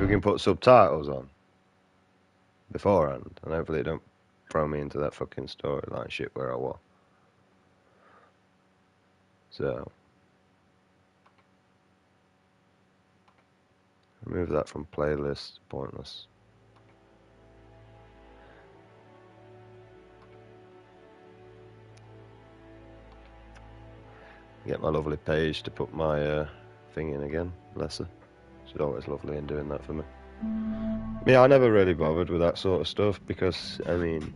we can put subtitles on beforehand, and hopefully it don't throw me into that fucking storyline shit where I was. So, remove that from playlist, pointless. Get my lovely Paige to put my thing in again, bless her. She's always lovely in doing that for me. Yeah, I never really bothered with that sort of stuff because, I mean,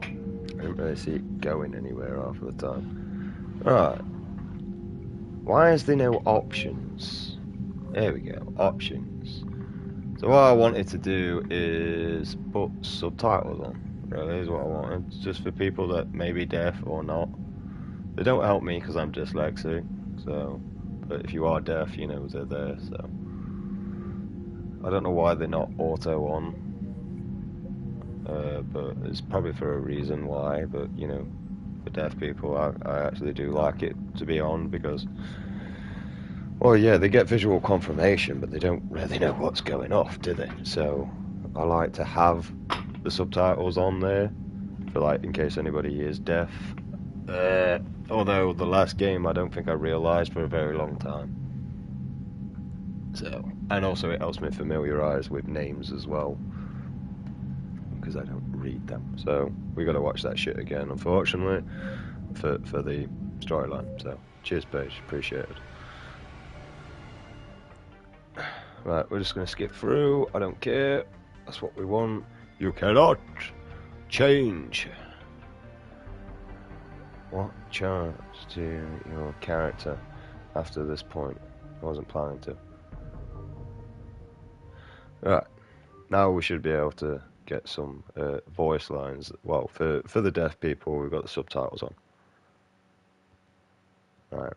I didn't really see it going anywhere half of the time. Right. Why is there no options? There we go, options. So what I wanted to do is put subtitles on. Really is what I wanted, just for people that may be deaf or not. They don't help me because I'm dyslexic, so, but if you are deaf, you know they're there, so. I don't know why they're not auto on, but it's probably for a reason why, but you know, for deaf people, I actually do like it to be on because, well, yeah, they get visual confirmation, but they don't really know what's going off, do they? So I like to have the subtitles on there for, like, in case anybody is deaf. Although the last game I don't think I realised for a very long time. So, and also it helps me familiarise with names as well, because I don't read them. So we got to watch that shit again, unfortunately, for the storyline. So cheers, Paige, appreciate it. Right, we're just going to skip through. I don't care. That's what we want. You cannot change. What charge to your character after this point? I wasn't planning to. Right, now we should be able to get some voice lines. Well, for the deaf people, we've got the subtitles on. Right,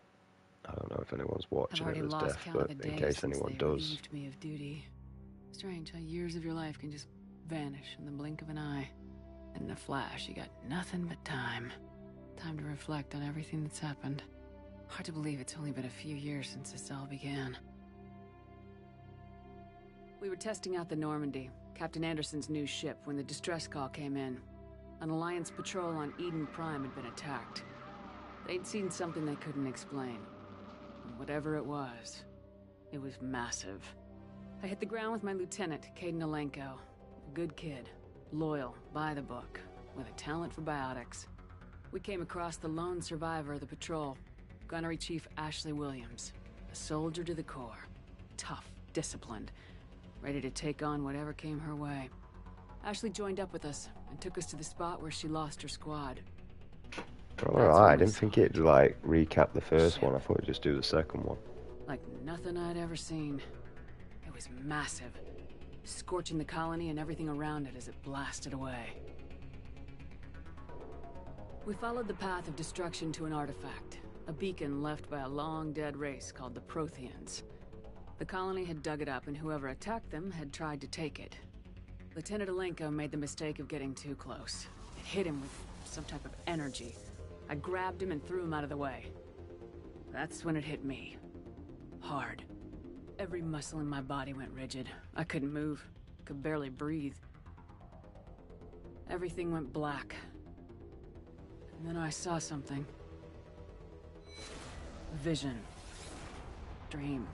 I don't know if anyone's watching it as deaf, but in case anyone does. Me of duty. Strange how years of your life can just vanish in the blink of an eye. And in a flash, you got nothing but time. Time to reflect on everything that's happened. Hard to believe it's only been a few years since this all began. We were testing out the Normandy, Captain Anderson's new ship, when the distress call came in. An Alliance patrol on Eden Prime had been attacked. They'd seen something they couldn't explain. And whatever it was massive. I hit the ground with my lieutenant, Kaidan Alenko. A good kid, loyal, by the book, with a talent for biotics. We came across the lone survivor of the patrol, Gunnery Chief Ashley Williams. A soldier to the core. Tough, disciplined, ready to take on whatever came her way. Ashley joined up with us and took us to the spot where she lost her squad. Alright, I didn't think it'd, like, recap the first one. I thought it'd just do the second one. Like nothing I'd ever seen. It was massive, scorching the colony and everything around it as it blasted away. We followed the path of destruction to an artifact, a beacon left by a long-dead race called the Protheans. The colony had dug it up, and whoever attacked them had tried to take it. Lieutenant Alenko made the mistake of getting too close. It hit him with some type of energy. I grabbed him and threw him out of the way. That's when it hit me. Hard. Every muscle in my body went rigid. I couldn't move. Could barely breathe. Everything went black. And then I saw something. A vision. Dream.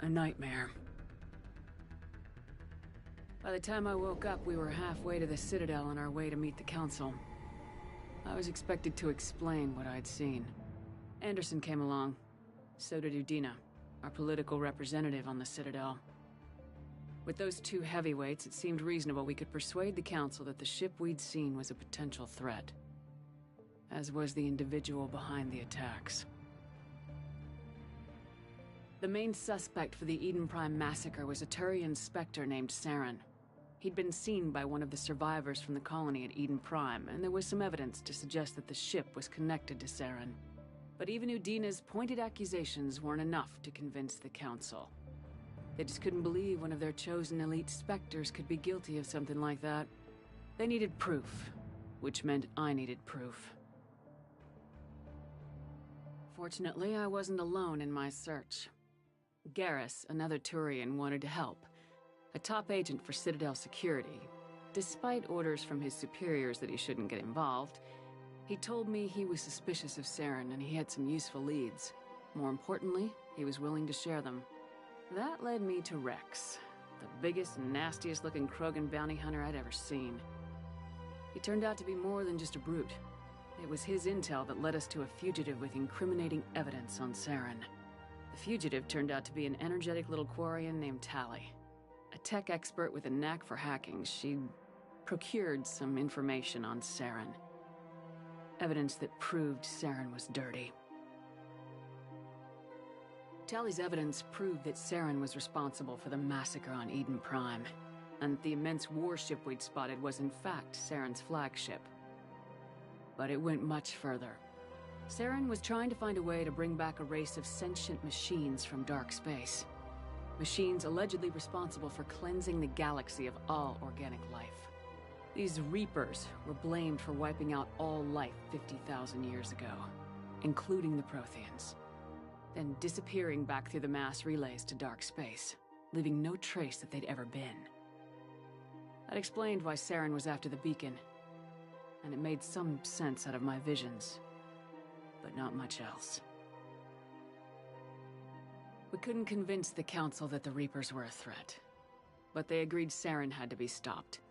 A nightmare. By the time I woke up, we were halfway to the Citadel on our way to meet the Council. I was expected to explain what I'd seen. Anderson came along. So did Udina, our political representative on the Citadel. With those two heavyweights, it seemed reasonable we could persuade the Council that the ship we'd seen was a potential threat. As was the individual behind the attacks. The main suspect for the Eden Prime massacre was a Turian Spectre named Saren. He'd been seen by one of the survivors from the colony at Eden Prime, and there was some evidence to suggest that the ship was connected to Saren. But even Udina's pointed accusations weren't enough to convince the Council. They just couldn't believe one of their chosen elite Spectres could be guilty of something like that. They needed proof, which meant I needed proof. Fortunately, I wasn't alone in my search. Garrus, another Turian, wanted to help. A top agent for Citadel Security. Despite orders from his superiors that he shouldn't get involved, he told me he was suspicious of Saren and he had some useful leads. More importantly, he was willing to share them. That led me to Rex, the biggest and nastiest looking Krogan bounty hunter I'd ever seen. He turned out to be more than just a brute. It was his intel that led us to a fugitive with incriminating evidence on Saren. The fugitive turned out to be an energetic little Quarian named Tali. A tech expert with a knack for hacking, she procured some information on Saren. Evidence that proved Saren was dirty. Tali's evidence proved that Saren was responsible for the massacre on Eden Prime, and the immense warship we'd spotted was in fact Saren's flagship. But it went much further. Saren was trying to find a way to bring back a race of sentient machines from dark space. Machines allegedly responsible for cleansing the galaxy of all organic life. These Reapers were blamed for wiping out all life 50,000 years ago, including the Protheans, then disappearing back through the mass relays to dark space, leaving no trace that they'd ever been. That explained why Saren was after the beacon, and it made some sense out of my visions, but not much else. We couldn't convince the Council that the Reapers were a threat, but they agreed Saren had to be stopped.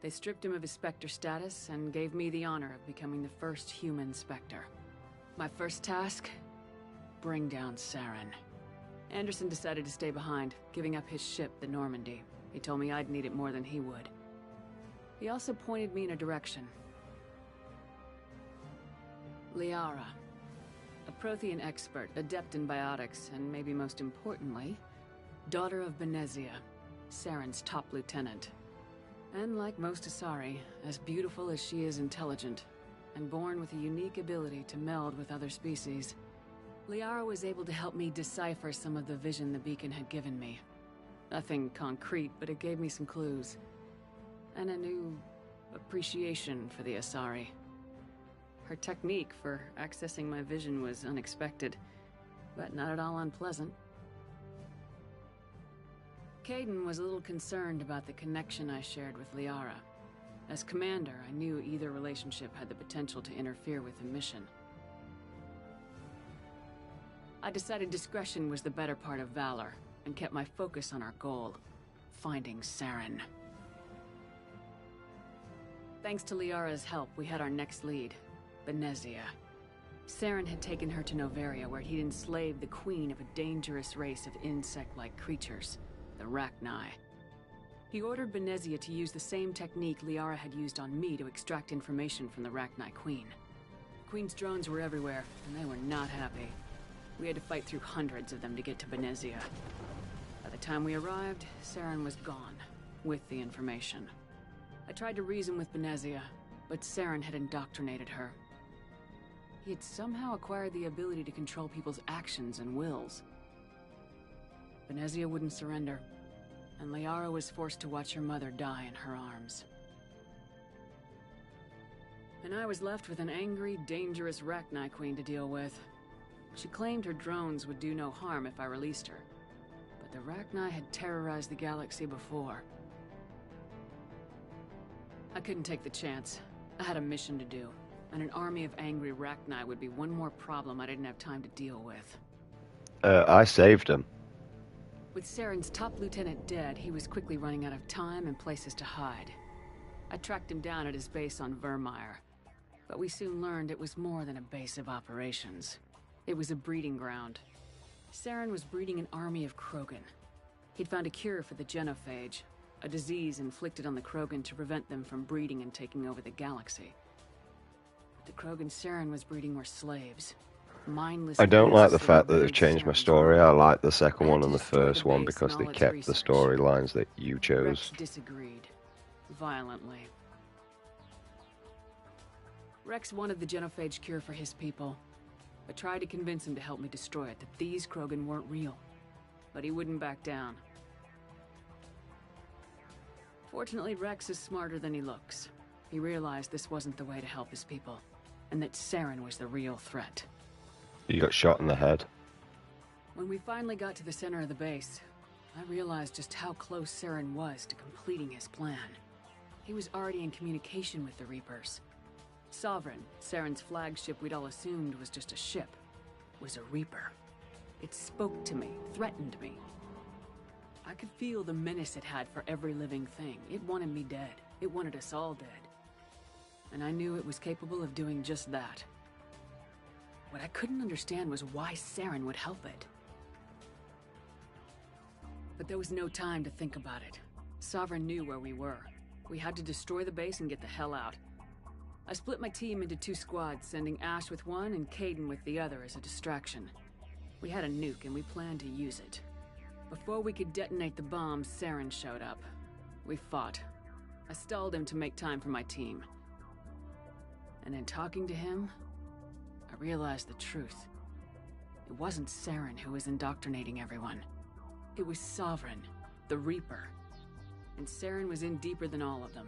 They stripped him of his Spectre status and gave me the honor of becoming the first human Spectre. My first task? Bring down Saren. Anderson decided to stay behind, giving up his ship, the Normandy. He told me I'd need it more than he would. He also pointed me in a direction. Liara. A Prothean expert, adept in biotics, and maybe most importantly, daughter of Benezia, Saren's top lieutenant. And like most Asari, as beautiful as she is intelligent, and born with a unique ability to meld with other species, Liara was able to help me decipher some of the vision the beacon had given me. Nothing concrete, but it gave me some clues. And a new appreciation for the Asari. Her technique for accessing my vision was unexpected, but not at all unpleasant. Kaidan was a little concerned about the connection I shared with Liara. As commander, I knew either relationship had the potential to interfere with the mission. I decided discretion was the better part of valor, and kept my focus on our goal, finding Saren. Thanks to Liara's help, we had our next lead, Benezia. Saren had taken her to Noveria, where he'd enslaved the queen of a dangerous race of insect-like creatures, the Rachni. He ordered Benezia to use the same technique Liara had used on me to extract information from the Rachni queen. The queen's drones were everywhere, and they were not happy. We had to fight through hundreds of them to get to Benezia. By the time we arrived, Saren was gone, with the information. I tried to reason with Benezia, but Saren had indoctrinated her. He had somehow acquired the ability to control people's actions and wills. Benezia wouldn't surrender, and Liara was forced to watch her mother die in her arms. And I was left with an angry, dangerous Rachni queen to deal with. She claimed her drones would do no harm if I released her, but the Rachni had terrorized the galaxy before. I couldn't take the chance. I had a mission to do, and an army of angry Rachni would be one more problem I didn't have time to deal with. I saved him. With Saren's top lieutenant dead, he was quickly running out of time and places to hide. I tracked him down at his base on Vermeer, but we soon learned it was more than a base of operations. It was a breeding ground. Saren was breeding an army of Krogan. He'd found a cure for the genophage, a disease inflicted on the Krogan to prevent them from breeding and taking over the galaxy. But the Krogan Saren was breeding were slaves. Mindless. I don't like the beasts fact that buried they've changed my Saren's story. army. I like the second I had one to and the destroy first the one base because and they all its kept the research. storylines that you chose. Rex disagreed. Violently. Rex wanted the genophage cure for his people. I tried to convince him to help me destroy it, that these Krogan weren't real. But he wouldn't back down. Fortunately, Rex is smarter than he looks. He realized this wasn't the way to help his people, and that Saren was the real threat. You got shot in the head. When we finally got to the center of the base, I realized just how close Saren was to completing his plan. He was already in communication with the Reapers. Sovereign, Saren's flagship we'd all assumed was just a ship, was a Reaper. It spoke to me, threatened me. I could feel the menace it had for every living thing. It wanted me dead. It wanted us all dead. And I knew it was capable of doing just that. What I couldn't understand was why Saren would help it. But there was no time to think about it. Sovereign knew where we were. We had to destroy the base and get the hell out. I split my team into 2 squads, sending Ash with one and Kaidan with the other as a distraction. We had a nuke and we planned to use it. Before we could detonate the bomb, Saren showed up. We fought. I stalled him to make time for my team. And in talking to him, I realized the truth. It wasn't Saren who was indoctrinating everyone. It was Sovereign, the Reaper. And Saren was in deeper than all of them.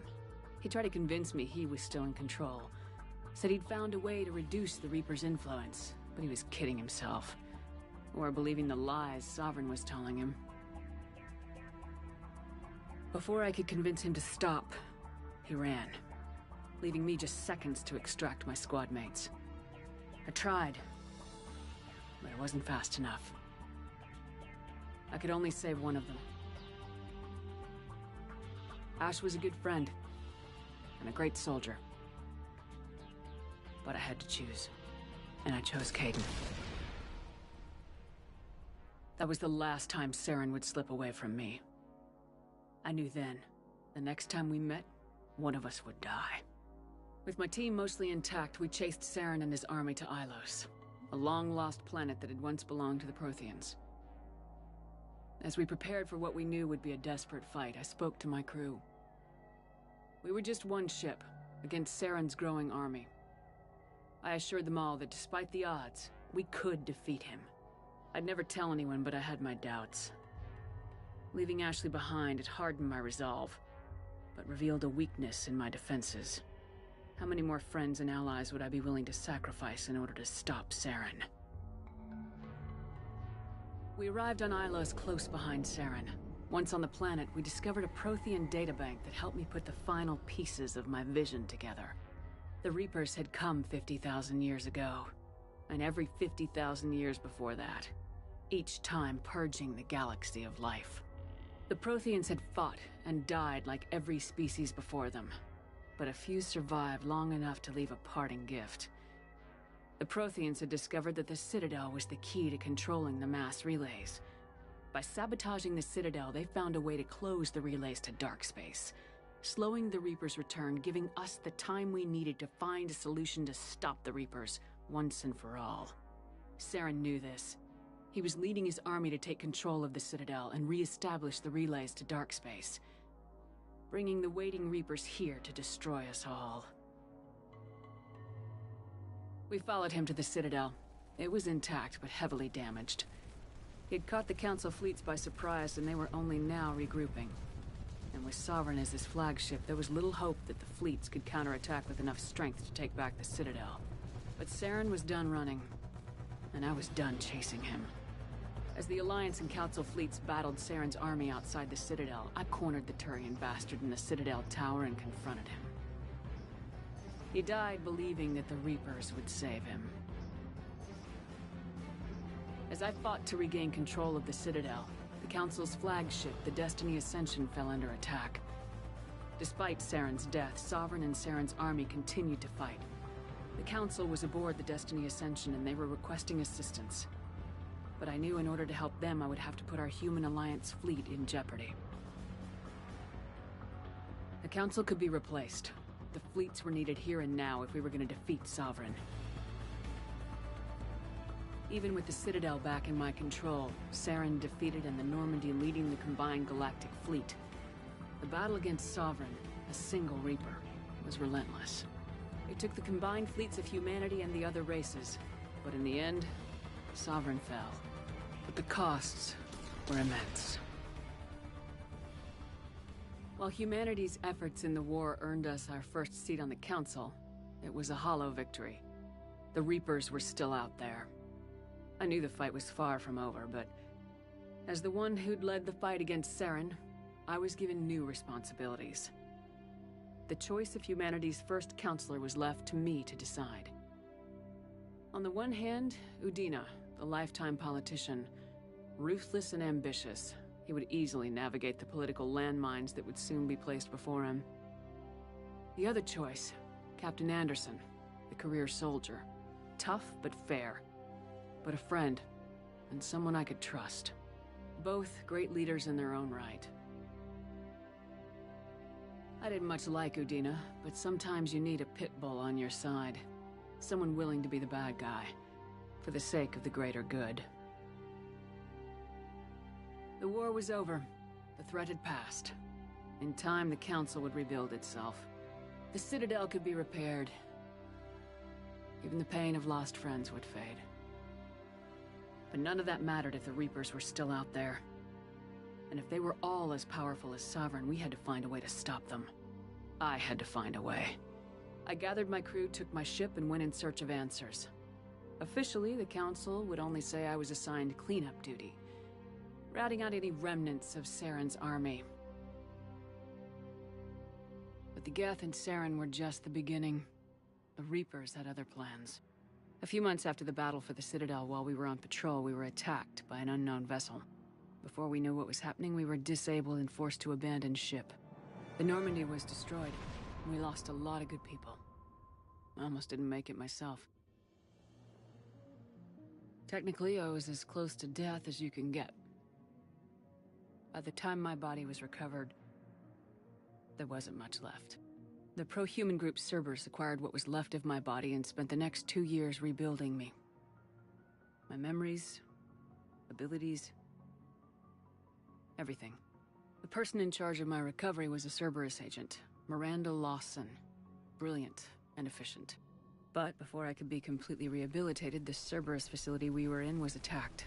He tried to convince me he was still in control. Said he'd found a way to reduce the Reaper's influence, but he was kidding himself. Or believing the lies Sovereign was telling him. Before I could convince him to stop, he ran, leaving me just seconds to extract my squad mates. I tried, but it wasn't fast enough. I could only save one of them. Ash was a good friend, and a great soldier. But I had to choose, and I chose Kaidan. That was the last time Saren would slip away from me. I knew then, the next time we met, one of us would die. With my team mostly intact, we chased Saren and his army to Ilos, a long-lost planet that had once belonged to the Protheans. As we prepared for what we knew would be a desperate fight, I spoke to my crew. We were just one ship, against Saren's growing army. I assured them all that despite the odds, we could defeat him. I'd never tell anyone, but I had my doubts. Leaving Ashley behind, it hardened my resolve, but revealed a weakness in my defenses. How many more friends and allies would I be willing to sacrifice in order to stop Saren? We arrived on Ilos close behind Saren. Once on the planet, we discovered a Prothean databank that helped me put the final pieces of my vision together. The Reapers had come 50,000 years ago, and every 50,000 years before that, each time purging the galaxy of life. The Protheans had fought and died like every species before them, but a few survived long enough to leave a parting gift. The Protheans had discovered that the Citadel was the key to controlling the mass relays. By sabotaging the Citadel, they found a way to close the relays to dark space, slowing the Reapers' return, giving us the time we needed to find a solution to stop the Reapers once and for all. Saren knew this. He was leading his army to take control of the Citadel and re-establish the relays to dark space, bringing the waiting Reapers here to destroy us all. We followed him to the Citadel. It was intact, but heavily damaged. He'd caught the Council fleets by surprise, and they were only now regrouping. And with Sovereign as his flagship, there was little hope that the fleets could counterattack with enough strength to take back the Citadel. But Saren was done running, and I was done chasing him. As the Alliance and Council fleets battled Saren's army outside the Citadel, I cornered the Turian bastard in the Citadel tower and confronted him. He died believing that the Reapers would save him. As I fought to regain control of the Citadel, the Council's flagship, the Destiny Ascension, fell under attack. Despite Saren's death, Sovereign and Saren's army continued to fight. The Council was aboard the Destiny Ascension and they were requesting assistance. But I knew in order to help them, I would have to put our human Alliance fleet in jeopardy. The Council could be replaced. The fleets were needed here and now if we were going to defeat Sovereign. Even with the Citadel back in my control, Saren defeated and the Normandy leading the combined galactic fleet. The battle against Sovereign, a single Reaper, was relentless. It took the combined fleets of humanity and the other races, but in the end, Sovereign fell. But the costs were immense. While humanity's efforts in the war earned us our first seat on the Council, it was a hollow victory. The Reapers were still out there. I knew the fight was far from over, but as the one who'd led the fight against Saren, I was given new responsibilities. The choice of humanity's first counselor was left to me to decide. On the one hand, Udina, the lifetime politician, ruthless and ambitious. He would easily navigate the political landmines that would soon be placed before him. The other choice, Captain Anderson, the career soldier. Tough but fair. But a friend, and someone I could trust. Both great leaders in their own right. I didn't much like Udina, but sometimes you need a pit bull on your side. Someone willing to be the bad guy, for the sake of the greater good. The war was over. The threat had passed. In time, the Council would rebuild itself. The Citadel could be repaired. Even the pain of lost friends would fade. But none of that mattered if the Reapers were still out there. And if they were all as powerful as Sovereign, we had to find a way to stop them. I had to find a way. I gathered my crew, took my ship, and went in search of answers. Officially, the Council would only say I was assigned cleanup duty, routing out any remnants of Saren's army. But the Geth and Saren were just the beginning. The Reapers had other plans. A few months after the battle for the Citadel, while we were on patrol, we were attacked by an unknown vessel. Before we knew what was happening, we were disabled and forced to abandon ship. The Normandy was destroyed. We lost a lot of good people. I almost didn't make it myself. Technically, I was as close to death as you can get. By the time my body was recovered, there wasn't much left. The pro-human group Cerberus acquired what was left of my body and spent the next 2 years rebuilding me. My memories, abilities, everything. The person in charge of my recovery was a Cerberus agent, Miranda Lawson. Brilliant and efficient. But before I could be completely rehabilitated, the Cerberus facility we were in was attacked.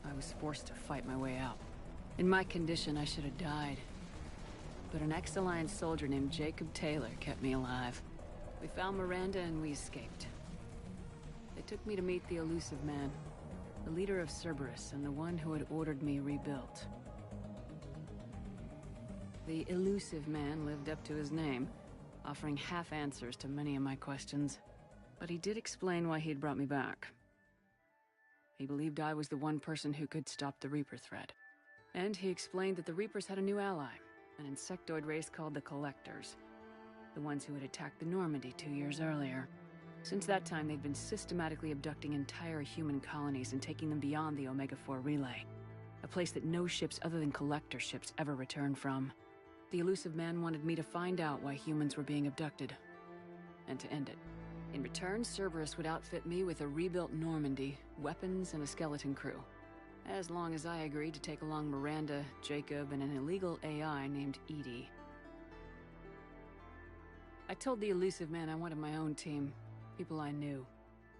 I was forced to fight my way out. In my condition, I should have died. But an ex-Alliance soldier named Jacob Taylor kept me alive. We found Miranda and we escaped. They took me to meet the Elusive Man, the leader of Cerberus and the one who had ordered me rebuilt. The Elusive Man lived up to his name, offering half answers to many of my questions. But he did explain why he had brought me back. He believed I was the one person who could stop the Reaper threat. And he explained that the Reapers had a new ally, an insectoid race called the Collectors, the ones who had attacked the Normandy 2 years earlier. Since that time, they'd been systematically abducting entire human colonies and taking them beyond the Omega-4 relay, a place that no ships other than Collector ships ever return from. The Elusive Man wanted me to find out why humans were being abducted, and to end it. In return, Cerberus would outfit me with a rebuilt Normandy, weapons, and a skeleton crew. As long as I agreed to take along Miranda, Jacob, and an illegal AI named Edie. I told the Elusive Man I wanted my own team, people I knew.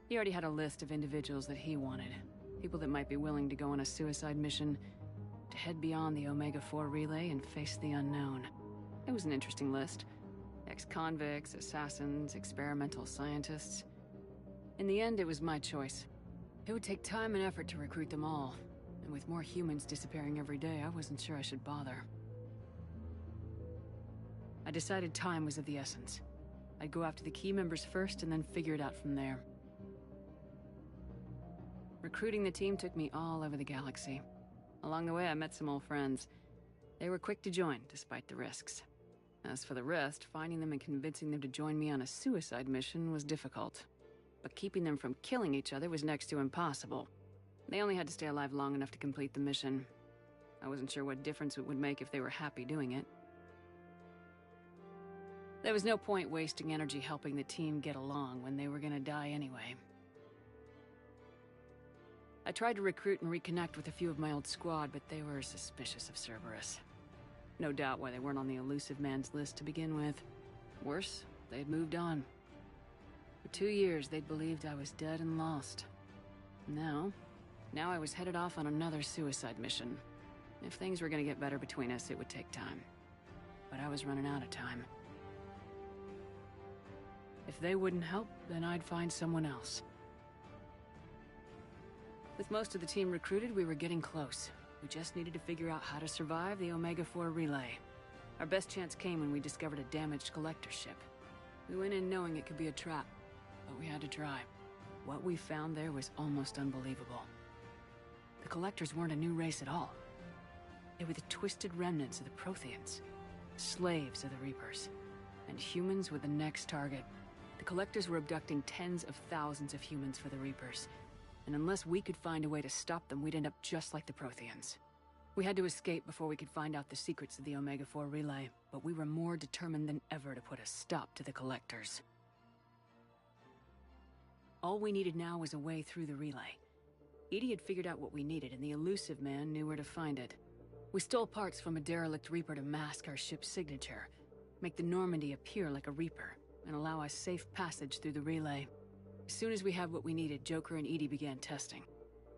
He already had a list of individuals that he wanted. People that might be willing to go on a suicide mission, to head beyond the Omega-4 relay and face the unknown. It was an interesting list. Ex-convicts, assassins, experimental scientists. In the end, it was my choice. It would take time and effort to recruit them all. And with more humans disappearing every day, I wasn't sure I should bother. I decided time was of the essence. I'd go after the key members first and then figure it out from there. Recruiting the team took me all over the galaxy. Along the way, I met some old friends. They were quick to join, despite the risks. As for the rest, finding them and convincing them to join me on a suicide mission was difficult. But keeping them from killing each other was next to impossible. They only had to stay alive long enough to complete the mission. I wasn't sure what difference it would make if they were happy doing it. There was no point wasting energy helping the team get along when they were gonna die anyway. I tried to recruit and reconnect with a few of my old squad, but they were suspicious of Cerberus. No doubt why they weren't on the Elusive Man's list to begin with. Worse, they'd moved on. For 2 years, they'd believed I was dead and lost. Now I was headed off on another suicide mission. If things were gonna get better between us, it would take time. But I was running out of time. If they wouldn't help, then I'd find someone else. With most of the team recruited, we were getting close. We just needed to figure out how to survive the Omega-4 relay. Our best chance came when we discovered a damaged collector ship. We went in knowing it could be a trap, but we had to try. What we found there was almost unbelievable. The collectors weren't a new race at all. They were the twisted remnants of the Protheans, slaves of the Reapers, and humans were the next target. The collectors were abducting tens of thousands of humans for the Reapers, and unless we could find a way to stop them, we'd end up just like the Protheans. We had to escape before we could find out the secrets of the Omega-4 relay, but we were more determined than ever to put a stop to the collectors. All we needed now was a way through the relay. EDI had figured out what we needed, and the Illusive Man knew where to find it. We stole parts from a derelict Reaper to mask our ship's signature, make the Normandy appear like a Reaper, and allow us safe passage through the relay. As soon as we had what we needed, Joker and EDI began testing.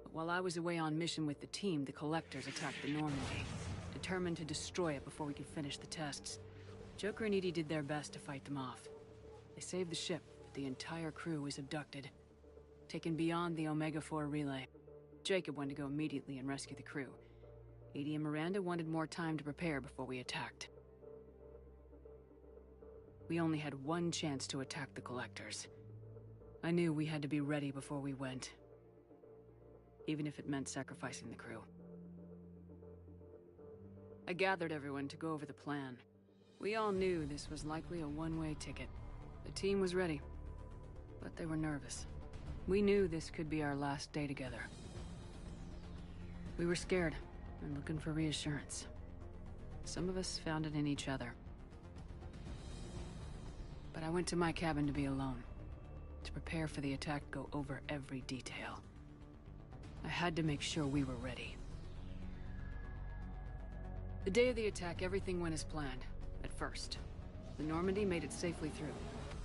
But while I was away on mission with the team, the collectors attacked the Normandy, determined to destroy it before we could finish the tests. Joker and EDI did their best to fight them off. They saved the ship, but the entire crew was abducted, taken beyond the Omega-4 relay. Jacob wanted to go immediately and rescue the crew. EDI and Miranda wanted more time to prepare before we attacked. We only had one chance to attack the collectors. I knew we had to be ready before we went, even if it meant sacrificing the crew. I gathered everyone to go over the plan. We all knew this was likely a one-way ticket. The team was ready, but they were nervous. We knew this could be our last day together. We were scared and looking for reassurance. Some of us found it in each other. But I went to my cabin to be alone, to prepare for the attack, go over every detail. I had to make sure we were ready. The day of the attack, everything went as planned, at first. The Normandy made it safely through.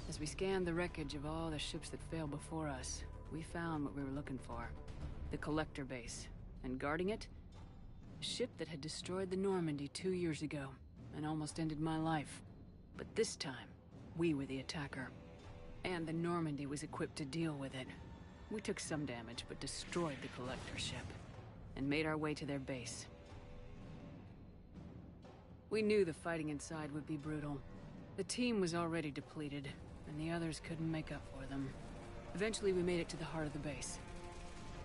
As we scanned the wreckage of all the ships that failed before us, we found what we were looking for. The Collector base. And guarding it, a ship that had destroyed the Normandy 2 years ago, and almost ended my life. But this time, we were the attacker. And the Normandy was equipped to deal with it. We took some damage, but destroyed the Collector ship, and made our way to their base. We knew the fighting inside would be brutal. The team was already depleted, and the others couldn't make up for them. Eventually, we made it to the heart of the base.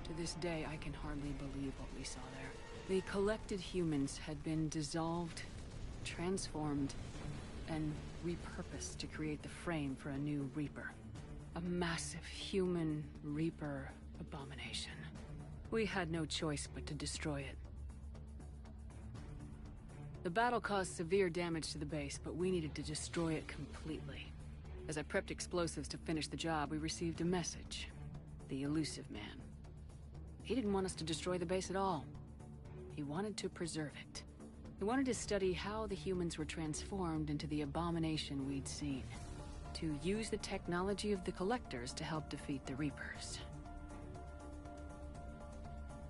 To this day, I can hardly believe what we saw there. The collected humans had been dissolved, transformed, and repurposed to create the frame for a new Reaper. A massive human Reaper abomination. We had no choice but to destroy it. The battle caused severe damage to the base, but we needed to destroy it completely. As I prepped explosives to finish the job, we received a message. The Illusive Man. He didn't want us to destroy the base at all. He wanted to preserve it. He wanted to study how the humans were transformed into the abomination we'd seen. To use the technology of the Collectors to help defeat the Reapers.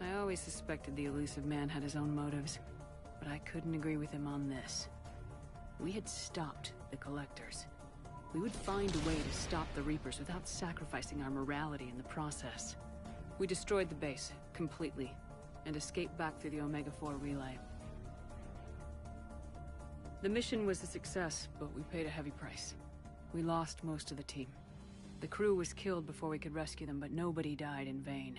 I always suspected the Illusive Man had his own motives, but I couldn't agree with him on this. We had stopped the Collectors. We would find a way to stop the Reapers without sacrificing our morality in the process. We destroyed the base, completely, and escaped back through the Omega-4 relay. The mission was a success, but we paid a heavy price. We lost most of the team. The crew was killed before we could rescue them, but nobody died in vain.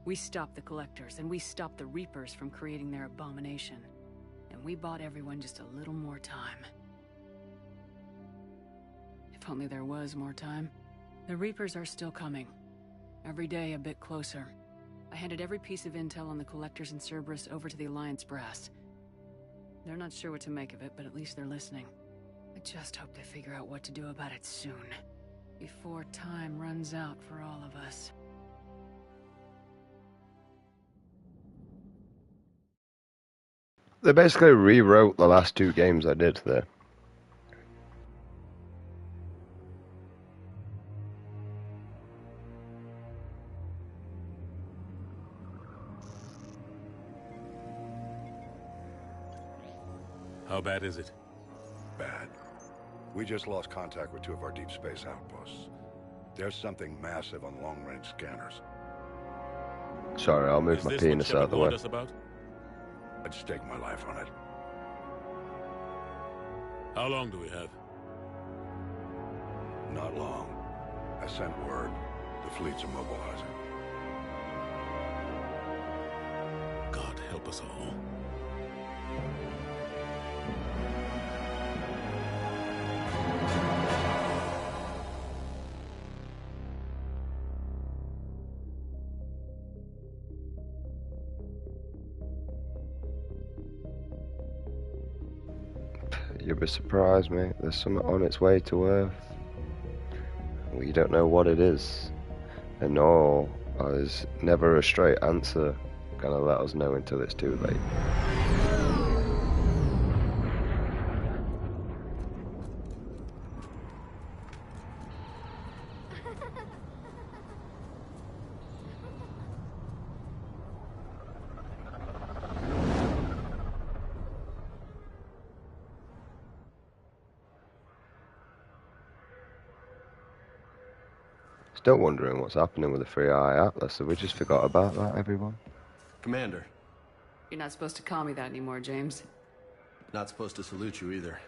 We stopped the Collectors, and we stopped the Reapers from creating their abomination. And we bought everyone just a little more time. If only there was more time. The Reapers are still coming. Every day a bit closer. I handed every piece of intel on the Collectors in Cerberus over to the Alliance brass. They're not sure what to make of it, but at least they're listening. I just hope they figure out what to do about it soon. Before time runs out for all of us. They basically rewrote the last 2 games I did there. How bad is it? Bad. We just lost contact with 2 of our deep space outposts. There's something massive on long-range scanners. Sorry, I'll move Is my this what penis out Shepard of the warned way. us about? I'd stake my life on it. How long do we have? Not long. I sent word. The fleet's immobilizing. God help us all. You'll be surprised, mate. There's something on its way to Earth. We don't know what it is. And no, there's never a straight answer gonna let us know until it's too late. Still wondering what's happening with the Free Eye Atlas. Have we just forgot about that, everyone? Commander, You're not supposed to call me that anymore, James. not supposed to salute you either.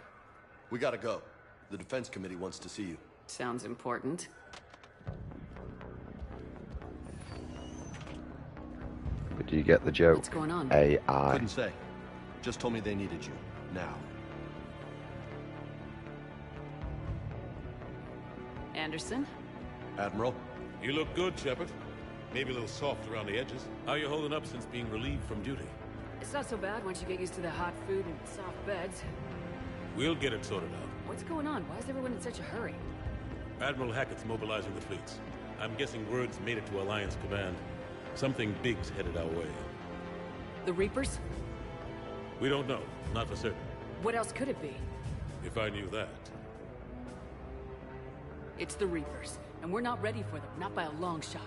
We gotta go. The Defense Committee wants to see you. Sounds important. But do you get the joke? What's going on? AI. Couldn't say. Just told me they needed you. Now. Anderson? Admiral? You look good, Shepard. Maybe a little soft around the edges. How you holding up since being relieved from duty? It's not so bad once you get used to the hot food and soft beds. We'll get it sorted out. What's going on? Why is everyone in such a hurry? Admiral Hackett's mobilizing the fleets. I'm guessing word's made it to Alliance Command. Something big's headed our way. The Reapers? We don't know. Not for certain. What else could it be? If I knew that. It's the Reapers, and we're not ready for them, not by a long shot.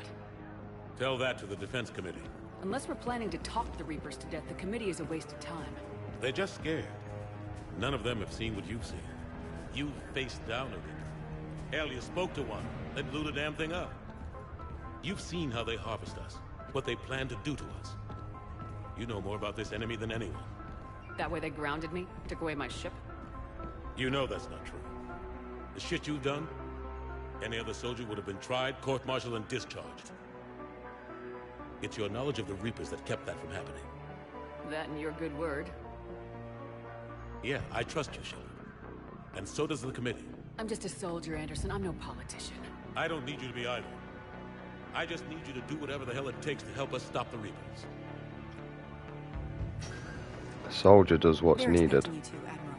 Tell that to the Defense Committee. Unless we're planning to talk the Reapers to death, the committee is a waste of time. They're just scared. None of them have seen what you've seen. You faced down a Reaper. Hell, you spoke to one, then blew the damn thing up. You've seen how they harvest us, what they plan to do to us. You know more about this enemy than anyone. That way they grounded me, took away my ship. You know that's not true. The shit you've done, any other soldier would have been tried, court-martialed, and discharged. It's your knowledge of the Reapers that kept that from happening. That and your good word. Yeah, I trust you, Shepard. And so does the committee. I'm just a soldier, Anderson. I'm no politician. I don't need you to be either. I just need you to do whatever the hell it takes to help us stop the Reapers. A soldier does what's They're needed. expecting you to, Admiral.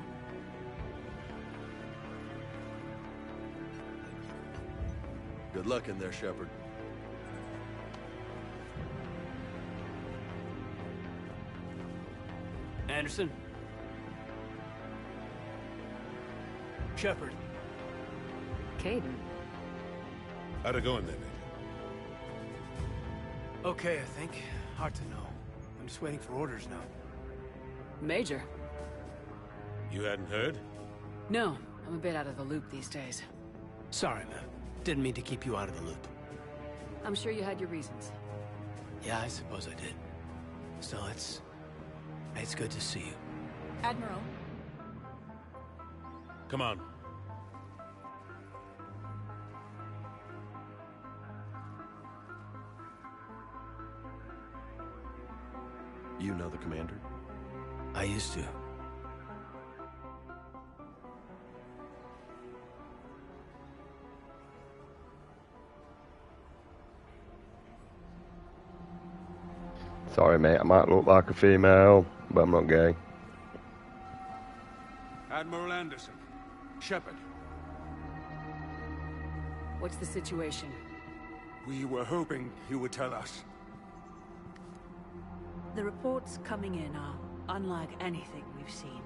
Good luck in there, Shepard. Anderson? Shepard. Caden. How'd it go in there, Major? Okay, I think. Hard to know. I'm just waiting for orders now. Major. You hadn't heard? No, I'm a bit out of the loop these days. Sorry, man. Didn't mean to keep you out of the loop. I'm sure you had your reasons. Yeah, I suppose I did. Still, it's good to see you. Admiral, Come on. You know the commander? I used to. Sorry, mate. I might look like a female, but I'm not gay. Admiral Anderson. Shepard. What's the situation? We were hoping you would tell us. the reports coming in are unlike anything we've seen.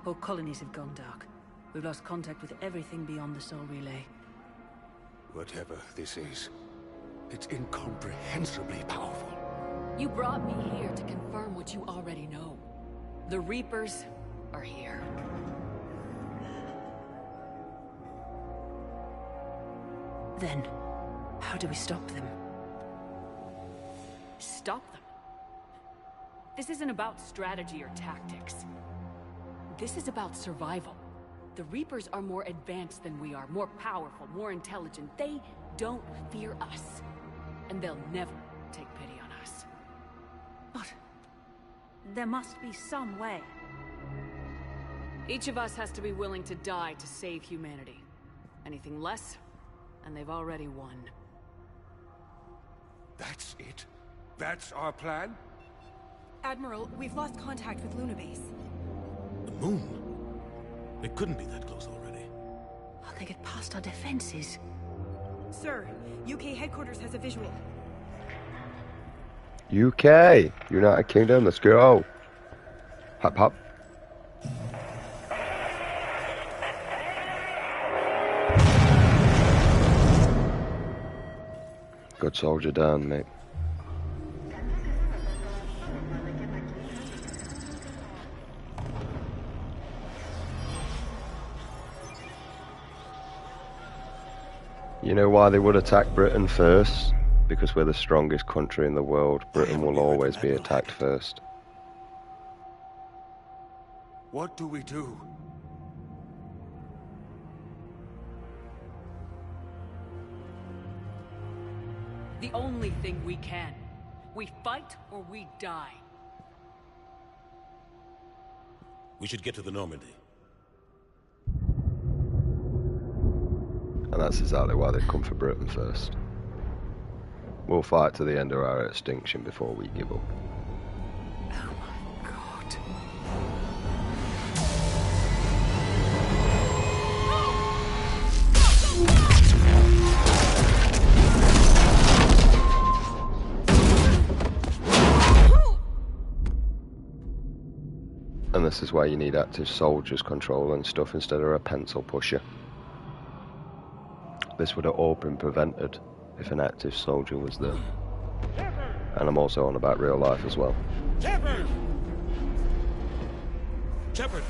Whole colonies have gone dark. We've lost contact with everything beyond the Soul Relay. Whatever this is, it's incomprehensibly powerful. You brought me here to confirm what you already know. The Reapers are here. Then, how do we stop them? stop them. This isn't about strategy or tactics. This is about survival. The Reapers are more advanced than we are, more powerful, more intelligent. They don't fear us. And they'll never take pity on us. But there must be some way. Each of us has to be willing to die to save humanity. Anything less, and they've already won. That's it? That's our plan? Admiral, we've lost contact with Luna Base. The moon? It couldn't be that close already. How they get past our defenses? Sir, UK headquarters has a visual. UK, United Kingdom, let's go. Hop, hop. Good soldier down, mate. You know why they would attack Britain first? Because we're the strongest country in the world. Britain will always be attacked first. What do we do? The only thing we can. We fight or we die. We should get to the Normandy. And that's exactly why they've come for Britain first. We'll fight to the end of our extinction before we give up. Oh my god. And this is why you need active soldiers controlling stuff instead of a pencil pusher. This would have all been prevented if an active soldier was there. And I'm also on about real life as well. Shepard! Shepard!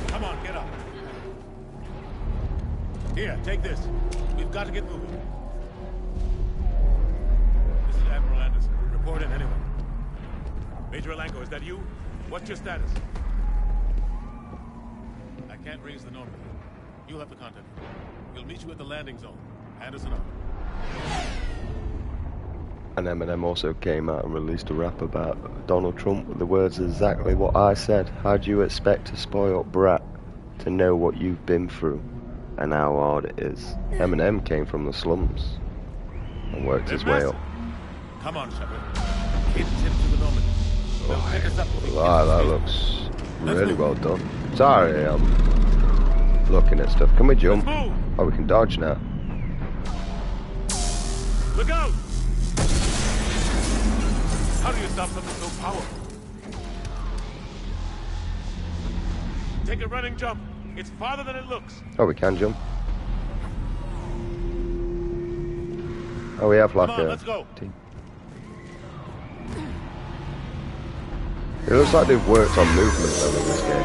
Come on, get up. Here, take this. We've got to get moving. This is Admiral Anderson. Report in anyway. Major Alanko, is that you? What's your status? I can't raise the Normandy. You'll have to contact me. We'll meet you at the landing zone. Anderson up. And Eminem also came out and released a rap about Donald Trump with the words exactly what I said. How do you expect a spoiled brat to know what you've been through and how hard it is? Eminem came from the slums and worked his way up. Come on, Shepard. Hit to the Normandy. Oh, pick us up. wow, that looks really well done. Sorry, I'm looking at stuff. Can we jump? Oh, we can dodge now. Look out! How do you stop something so powerful? Take a running jump. It's farther than it looks. Oh, we can jump. Oh, we have like Come on, a let's go. team. It looks like they've worked on movement though in this game.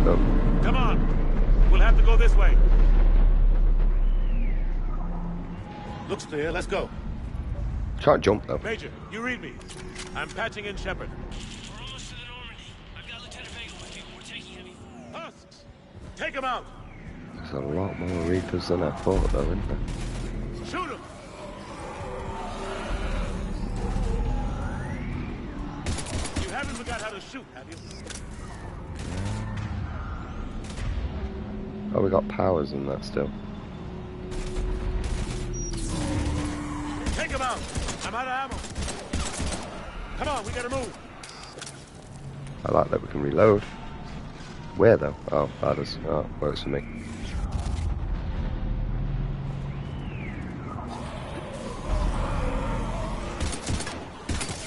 Oh. Come on. We'll have to go this way. Looks clear. Let's go. Can't jump though. Major, you read me. I'm patching in Shepard. We're almost to the Normandy. I've got Lieutenant Vega with you. We're taking him. Husks! Take him out! There's a lot more Reapers than I thought though, isn't there? Shoot him! You haven't forgot how to shoot, have you? Oh, we got powers in that still. Take him out! I'm out of ammo. Come on, we gotta move. I like that we can reload. Where though? Oh, that is. Oh, works for me.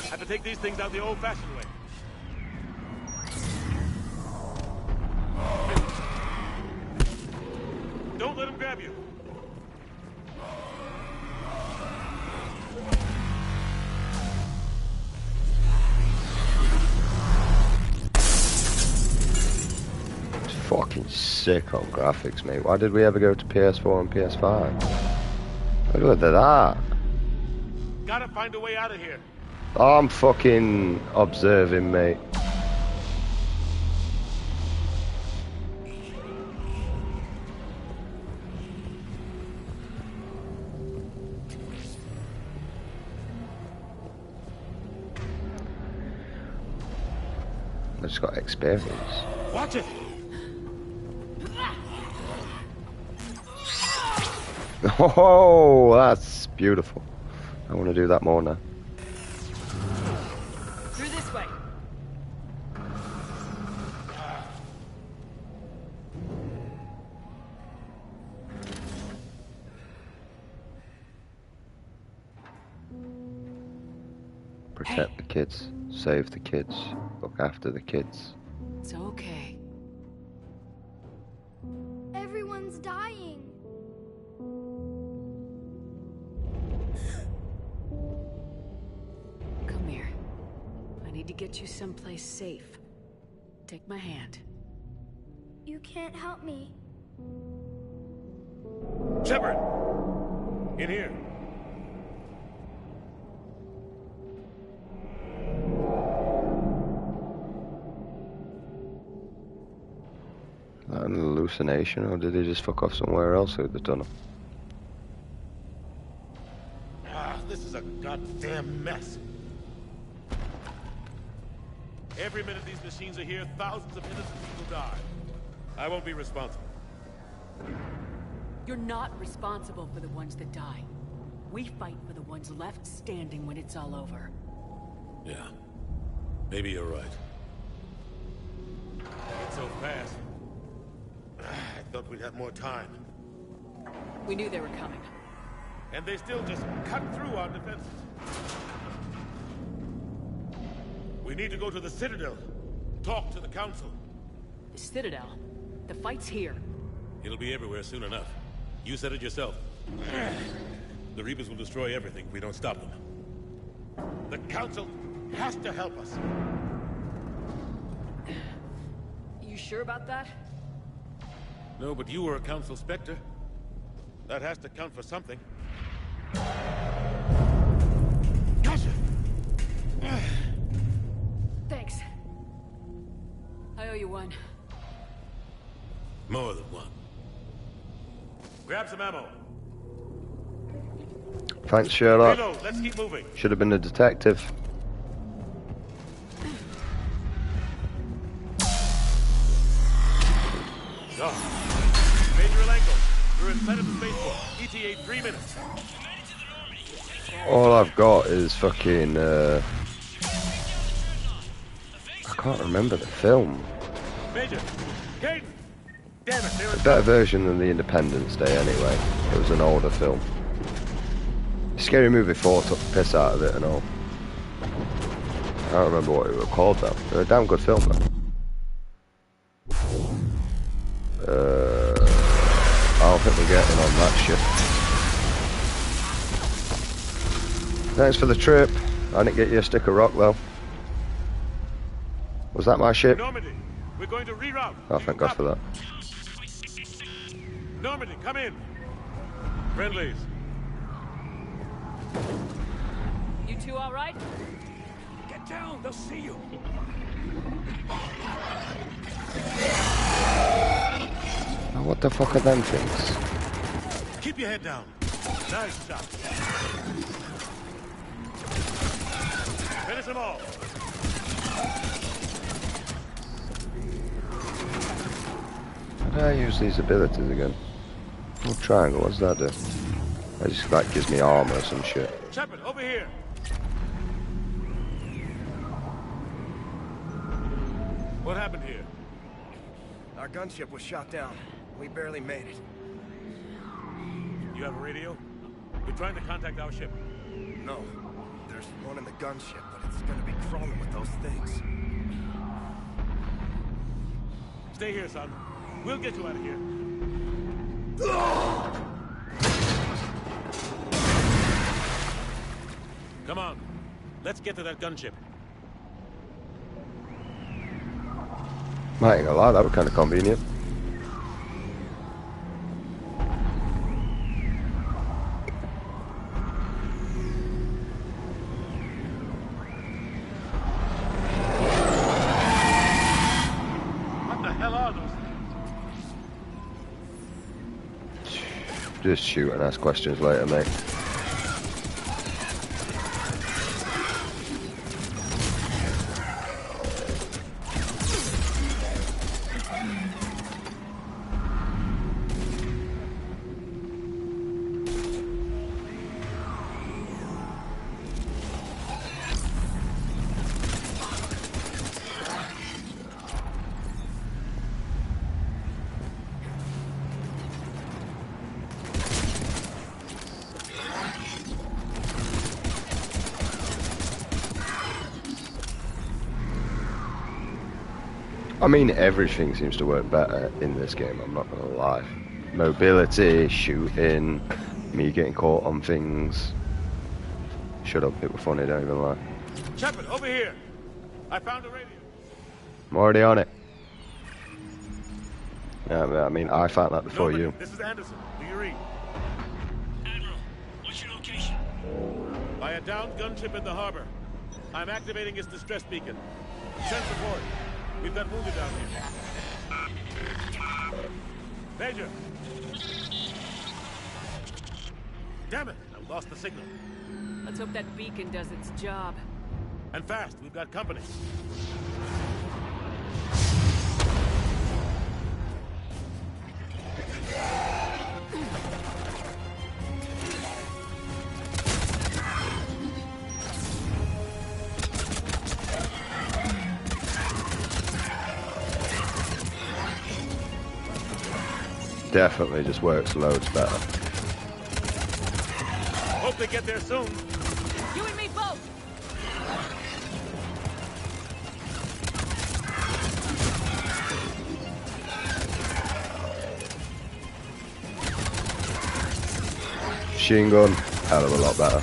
Have to take these things out the old-fashioned way. Don't let him grab you. It's fucking sick on graphics, mate. Why did we ever go to PS4 and PS5? Look at that. gotta find a way out of here. I'm fucking observing, mate. I just got experience. Watch it! Oh, that's beautiful. I want to do that more now. Through this way. Protect the kids, save the kids, look after the kids. It's okay. Everyone's dying. Come here. I need to get you someplace safe. Take my hand. You can't help me. Shepard! In here. Is that an hallucination, or did he just fuck off somewhere else through the tunnel? This is a goddamn mess. Every minute these machines are here, thousands of innocent people die. I won't be responsible. You're not responsible for the ones that die. We fight for the ones left standing when it's all over. Yeah. Maybe you're right. It's so fast. I thought we'd have more time. We knew they were coming. And they still just cut through our defenses. We need to go to the Citadel. Talk to the Council. The Citadel? The fight's here. It'll be everywhere soon enough. You said it yourself. The Reapers will destroy everything if we don't stop them. The Council has to help us. You sure about that? No, but you were a Council Spectre. That has to count for something. Gotcha! Thanks. I owe you one. More than one. Grab some ammo. Thanks, Sherlock. Reload. Let's keep moving. Should have been a detective. Major Alenko, we're inside of the spaceport. ETA 3 minutes. All I've got is fucking, I can't remember the film. Major, Kate! Damn it, A better version than the Independence Day anyway. It was an older film. Scary Movie 4 took the piss out of it and all. I don't remember what it was called though. It was a damn good film though. I don't think we're getting on that ship. Thanks for the trip. I didn't get you a stick of rock though. Was that my ship? Normandy, we're going to reroute. Oh, thank God for that. Normandy, come in. Friendlies. You two all right? Get down, they'll see you. Oh, what the fuck are them things? Keep your head down. Nice shot. Finish them all. How do I use these abilities again? Oh, triangle, what does that do? That just like gives me armor or some shit. Shepard, over here. What happened here? Our gunship was shot down. We barely made it. You have a radio? We're trying to contact our ship. No. There's one in the gunship, but it's gonna be crawling with those things. Stay here, son. We'll get you out of here. Come on. Let's get to that gunship. I ain't gonna lie, that was kind of convenient. Just shoot and ask questions later, mate. I mean, everything seems to work better in this game, I'm not gonna lie. Mobility, shooting, me getting caught on things. Shut up, it was funny, don't even lie. Shepard, over here! I found a radio. I'm already on it. Yeah, I mean, I found that before you. This is Anderson. Do you read? Admiral, what's your location? By a downed gunship in the harbor. I'm activating its distress beacon. Send support. We've got wounded down here. Major! Damn it! I lost the signal. Let's hope that beacon does its job. And fast. We've got company. Definitely just works loads better. Hope they get there soon. You and me both! Machine gun, hell of a lot better.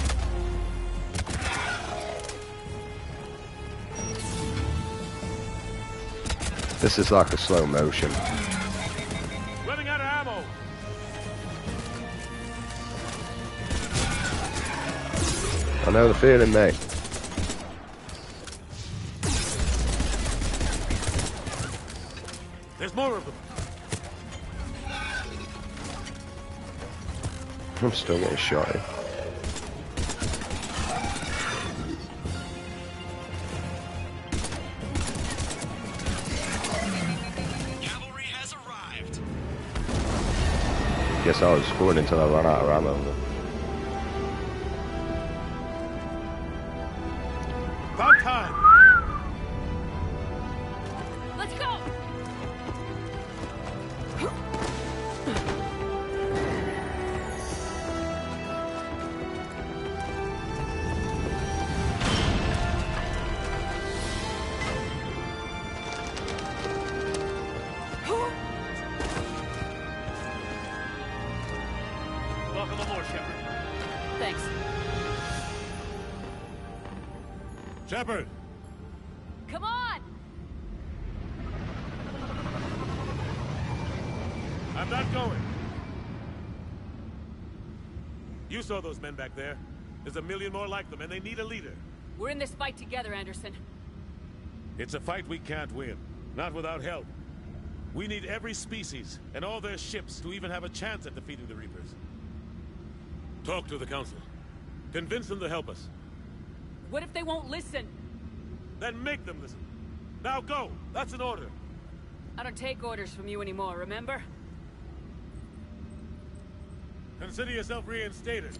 This is like a slow motion. Running out of ammo. I know the feeling, mate. There's more of them. I'm still getting shot here. Cavalry has arrived. Guess I was scoring until I ran out of ammo. About time. Let's go! Welcome aboard, Shepard. Thanks. Shepard! Come on! I'm not going. You saw those men back there. There's a million more like them, and they need a leader. We're in this fight together, Anderson. It's a fight we can't win. Not without help. We need every species, and all their ships, to even have a chance at defeating the Reapers. Talk to the Council. Convince them to help us. What if they won't listen? Then make them listen. Now go! That's an order. I don't take orders from you anymore, remember? Consider yourself reinstated,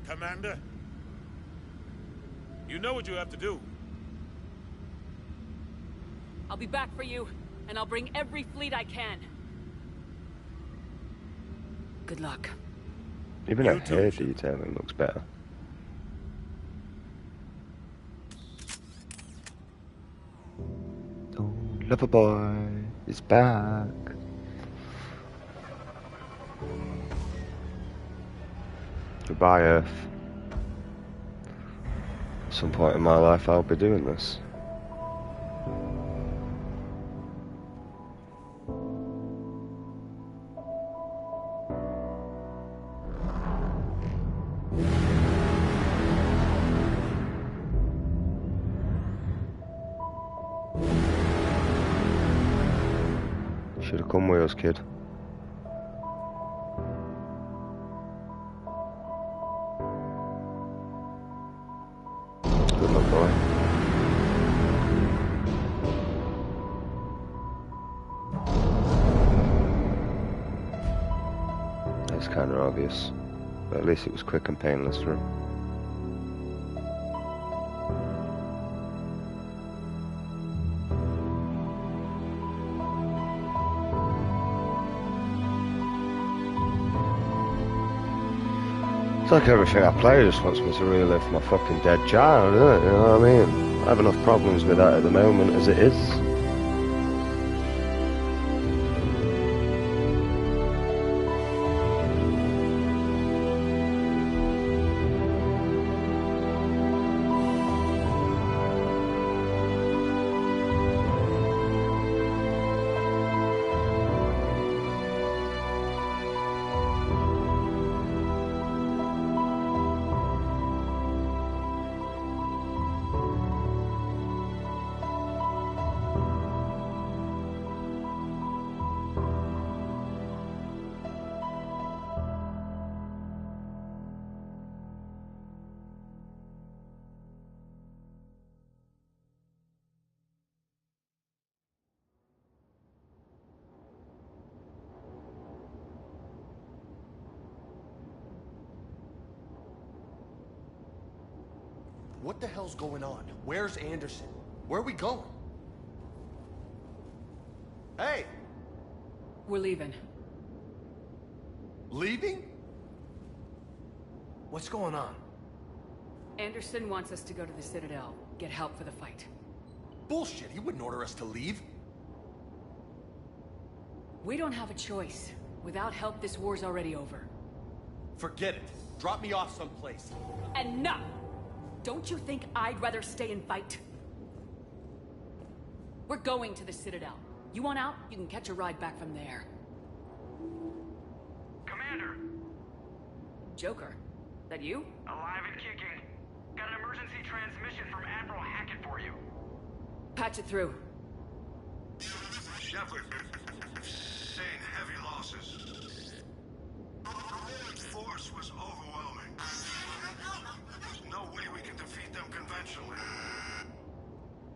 Commander. You know what you have to do. I'll be back for you, and I'll bring every fleet I can. Good luck. Even You that too, hair Shepard. detailing looks better. Oh, Loverboy is back. Goodbye, Earth. At some point in my life, I'll be doing this. Should have come with us, kid. kind of obvious, but at least it was quick and painless for him. It's like everything I play just wants me to relive my fucking dead child, isn't it? You know what I mean? I have enough problems with that at the moment as it is. What the hell's going on? Where's Anderson? Where are we going? Hey! We're leaving. Leaving? What's going on? Anderson wants us to go to the Citadel, get help for the fight. Bullshit, he wouldn't order us to leave. We don't have a choice. Without help, this war's already over. Forget it. Drop me off someplace. Enough! Don't you think I'd rather stay and fight? We're going to the Citadel. You want out? You can catch a ride back from there. Commander! Joker, that you? Alive and kicking. Got an emergency transmission from Admiral Hackett for you. Patch it through. Shepard, saying heavy losses. The force was overwhelming. There's no way we can defeat them conventionally.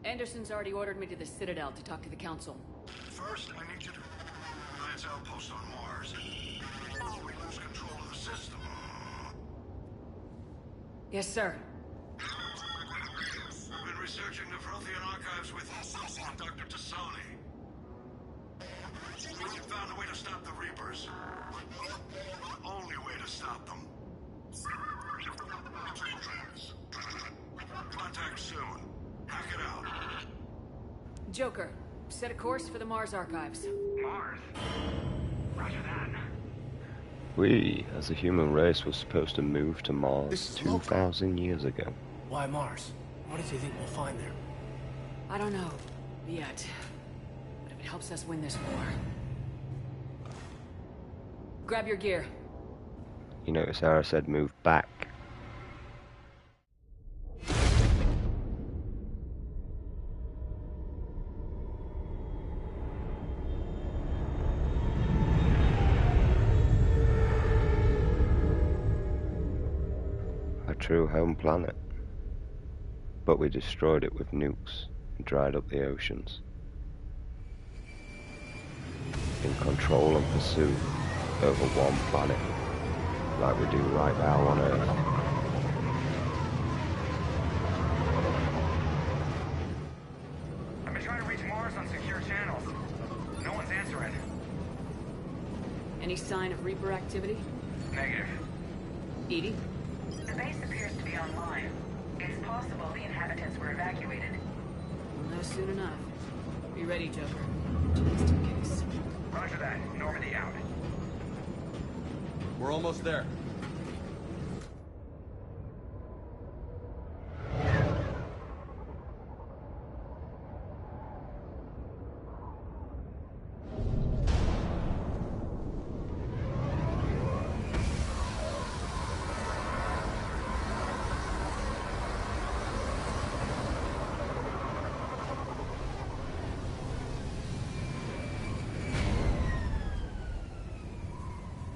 Anderson's already ordered me to the Citadel to talk to the Council. First, I need you to Alliance outpost on Mars. We lose control of the system. Yes, sir. We've been researching the Prothean archives with Dr. Tassoni. We found a way to stop the Reapers. The only way to stop them. Contact soon. Hack it out. Joker, set a course for the Mars archives. Mars? Roger that. We, as a human race, were supposed to move to Mars 2,000 years ago. Why Mars? What does he think we'll find there? I don't know. Yet. But if it helps us win this war... Grab your gear. You notice how I said move back? A true home planet. But we destroyed it with nukes and dried up the oceans. In control and pursuit over one planet, like we do right now on Earth. I've been trying to reach Mars on secure channels. No one's answering. Any sign of Reaper activity? Negative. EDI? The base appears to be online. It's possible the inhabitants were evacuated. We'll know soon enough. Be ready, Joker. Just in case. Roger that. Normandy out. We're almost there.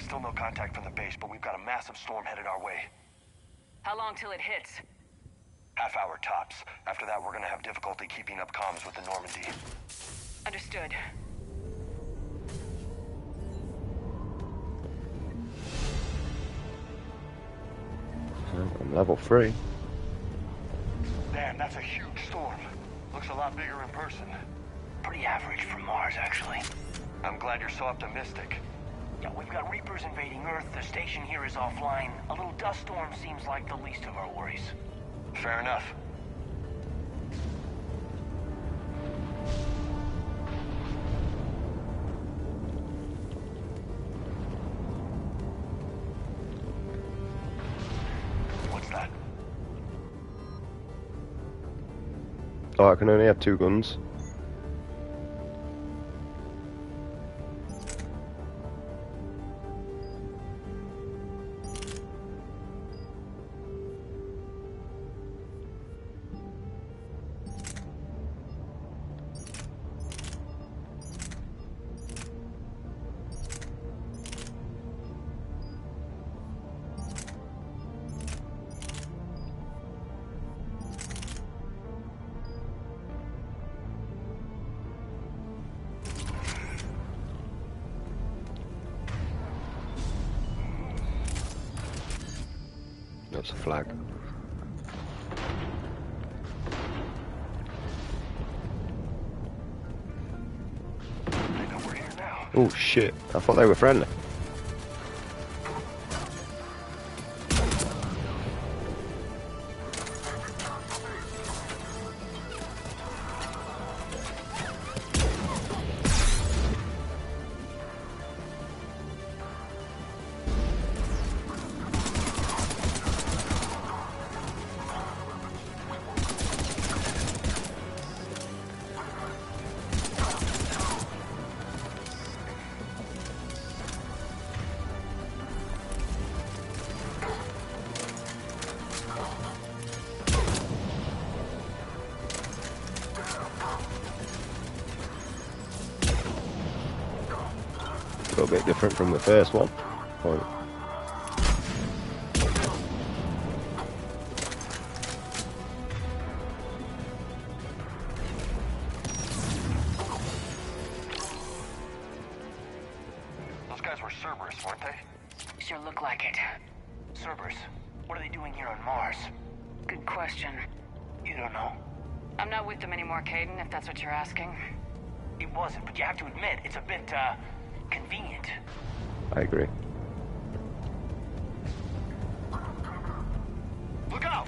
Still no contact from the base, but we've got a massive storm headed our way. How long till it hits? Half hour tops. After that, we're gonna have difficulty keeping up comms with the Normandy. Understood. Level 3. Damn, that's a huge storm. Looks a lot bigger in person. Pretty average for Mars, actually. I'm glad you're so optimistic. Yeah, we've got Reapers invading Earth. The station here is offline. A little dust storm seems like the least of our worries. Fair enough. What's that? Oh, I can only have 2 guns. That's a flag. Oh shit, I thought they were friendly. A little bit different from the first one. Those guys were Cerberus, weren't they? Sure look like it. Cerberus, what are they doing here on Mars? Good question. You don't know? I'm not with them anymore, Caden, if that's what you're asking. It wasn't, but you have to admit, it's a bit, convenient. I agree. Look out!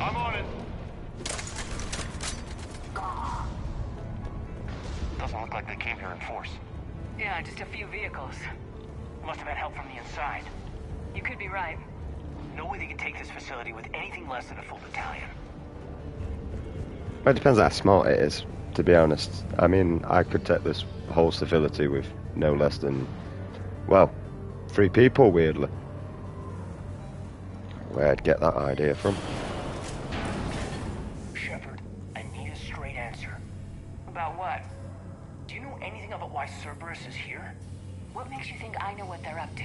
I'm on it. Doesn't look like they came here in force. Yeah, just a few vehicles. Must have had help from the inside. You could be right. No way they could take this facility with anything less than a full battalion. Well, it depends how small it is, to be honest. I mean, I could take this whole facility with no less than, well, 3 people, weirdly. Where'd get that idea from? Shepard, I need a straight answer. About what? Do you know anything about why Cerberus is here? What makes you think I know what they're up to?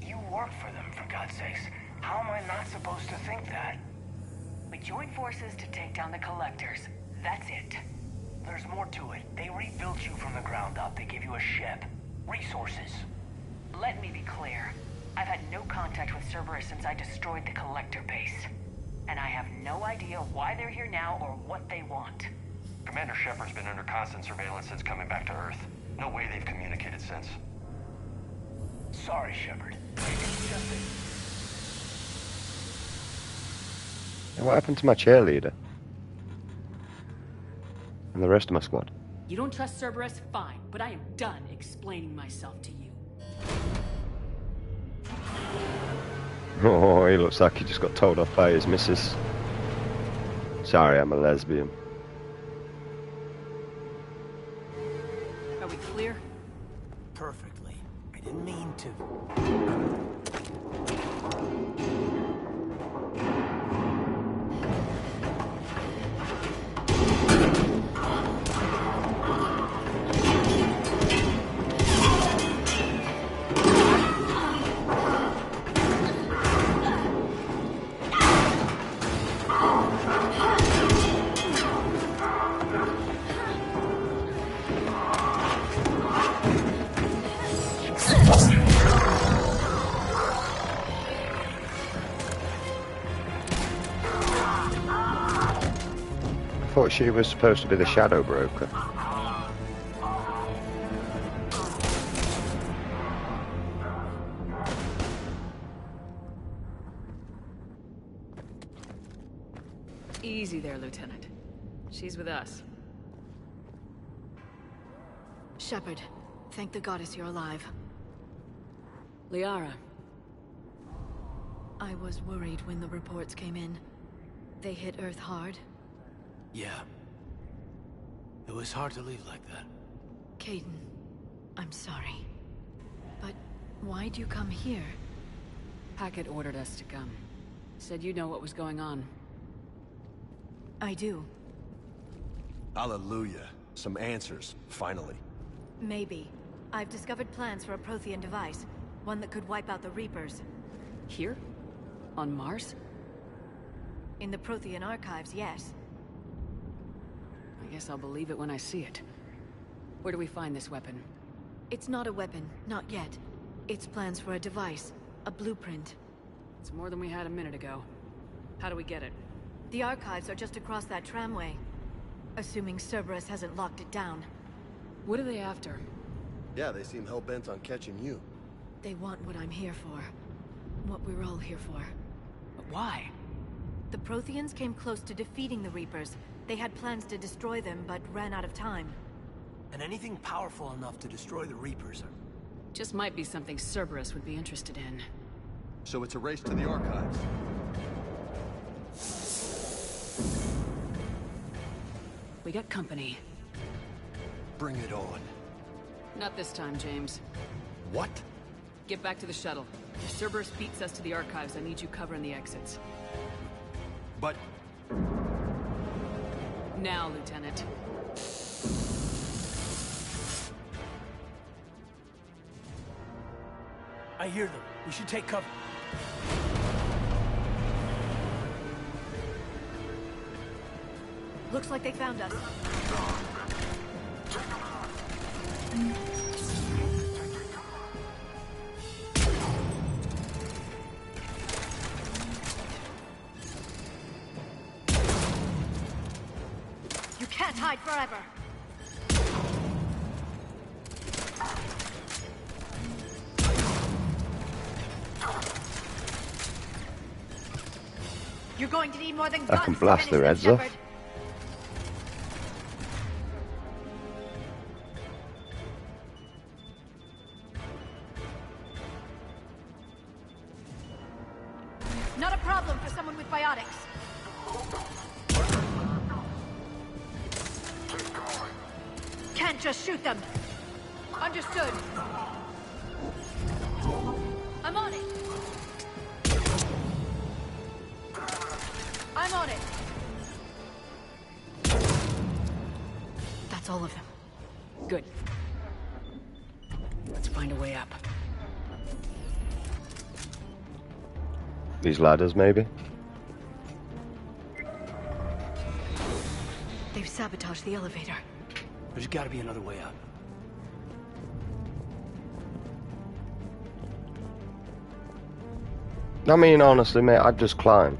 You work for them, for God's sakes. How am I not supposed to think that? We joined forces to take down the Collectors. That's it. There's more to it. They rebuilt you from the ground up. They gave you a ship. Resources. Let me be clear. I've had no contact with Cerberus since I destroyed the Collector base. And I have no idea why they're here now or what they want. Commander Shepard's been under constant surveillance since coming back to Earth. No way they've communicated since. Sorry, Shepard. And what happened to my cheerleader? And the rest of my squad? You don't trust Cerberus? Fine, but I am done explaining myself to you. Oh, he looks like he just got told off by his missus. Sorry, I'm a lesbian. Are we clear? Perfectly. I didn't mean to. thought she was supposed to be the shadow broker. Easy there, Lieutenant. She's with us. Shepard, thank the goddess you're alive. Liara. I was worried when the reports came in. They hit Earth hard. Yeah. It was hard to leave like that. Kaidan, I'm sorry. But why'd you come here? Hackett ordered us to come. Said you know what was going on. I do. Hallelujah. Some answers, finally. Maybe. I've discovered plans for a Prothean device. One that could wipe out the Reapers. Here? On Mars? In the Prothean archives, yes. I guess I'll believe it when I see it. Where do we find this weapon? It's not a weapon, not yet. It's plans for a device, a blueprint. It's more than we had a minute ago. How do we get it? The archives are just across that tramway. Assuming Cerberus hasn't locked it down. What are they after? Yeah, they seem hell-bent on catching you. They want what I'm here for. What we're all here for. But why? The Protheans came close to defeating the Reapers. They had plans to destroy them, but ran out of time. And anything powerful enough to destroy the Reapers are... Just might be something Cerberus would be interested in. So it's a race to the archives. We got company. Bring it on. Not this time, James. What? Get back to the shuttle. If Cerberus beats us to the archives, I need you covering the exits. But... Now, Lieutenant. I hear them. We should take cover. Looks like they found us. You can't hide forever. You're going to need more than guns. I can blast their heads off. Not a problem for someone with biotics. Can't just shoot them. Understood. I'm on it. I'm on it. That's all of them. Good. Let's find a way up. These ladders, maybe? They've sabotaged the elevator. There's gotta be another way up. I mean, honestly, mate, I'd just climb.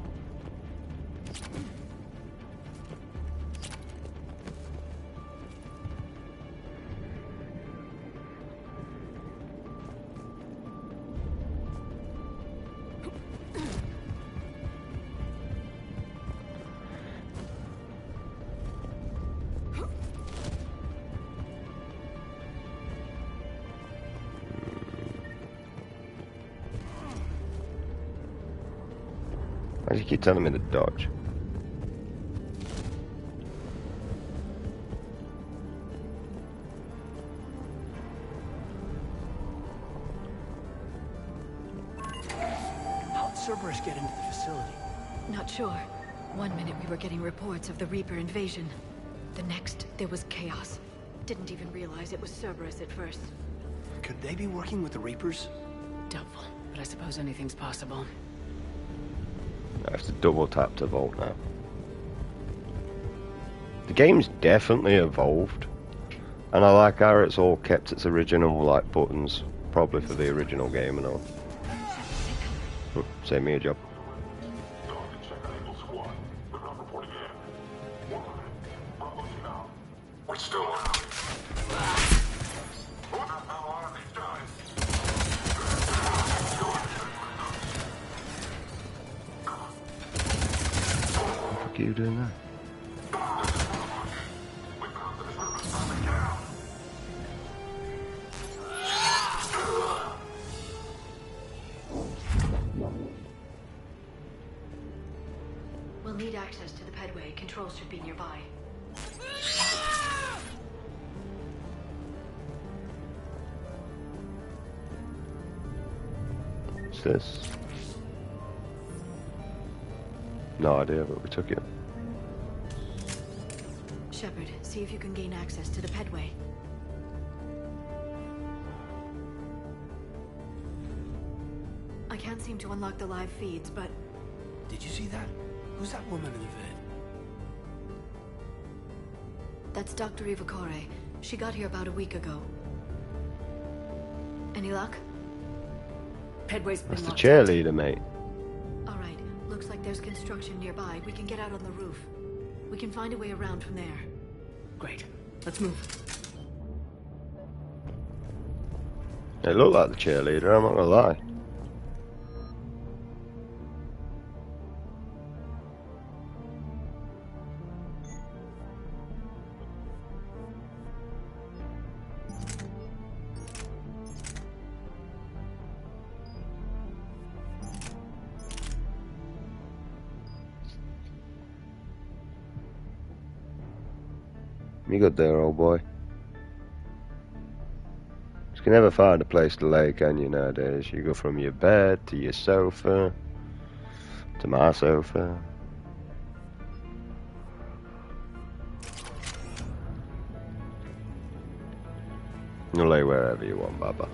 Why do you keep telling me to dodge? How'd Cerberus get into the facility? Not sure. One minute we were getting reports of the Reaper invasion. The next, there was chaos. Didn't even realize it was Cerberus at first. Could they be working with the Reapers? Doubtful, but I suppose anything's possible. I have to double tap to vault now. The game's definitely evolved, and I like how it's all kept its original like buttons, probably for the original game and all. Save me a job. fuck are you doing there? We'll need access to the pedway. Controls should be nearby. What's this? No idea, but we took it. Shepard, see if you can gain access to the pedway. I can't seem to unlock the live feeds, but... Did you see that? Who's that woman in the vid? That's Dr. Ivakore. She got here about a week ago. Any luck? Pedway's been That's the locked cheerleader, mate. Alright, looks like there's construction nearby. We can get out on the roof. We can find a way around from there. Great. Let's move. It looked like the cheerleader, I'm not gonna lie. You good there, old boy? You can never find a place to lay, can you, nowadays? You go from your bed to your sofa to my sofa. You lay wherever you want, Baba.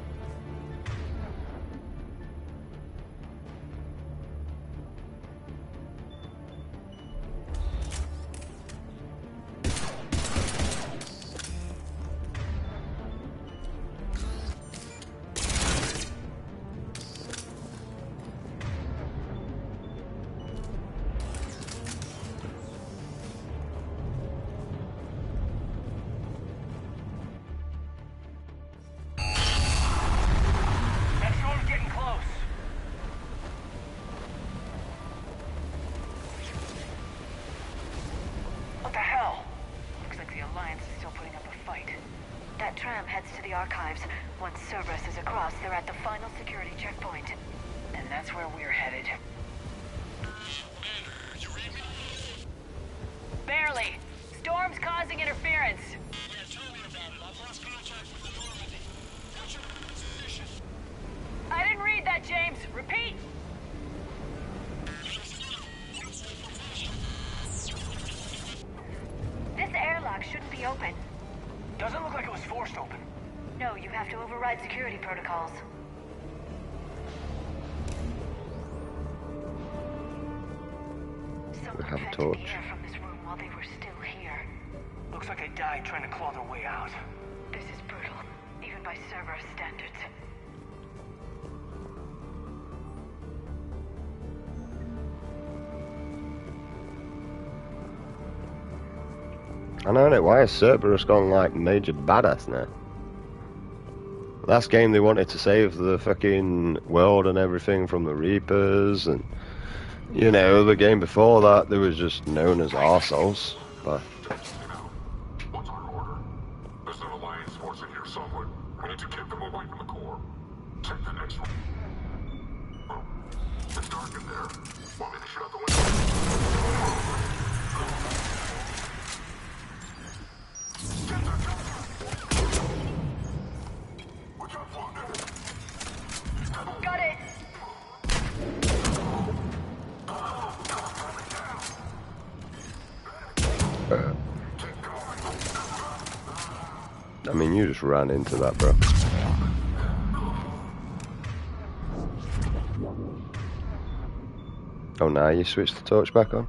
I know it. Why has Cerberus gone like major badass now? Last game they wanted to save the fucking world and everything from the Reapers, and you know, the game before that they was just known as arseholes. But what's our order? There's an Alliance force in here somewhere. We need to keep them away from the core. Take the next one. Oh, it's dark in there. Want me to shut the window? Got it! I mean, you just ran into that, bro. Oh, now you switched the torch back on?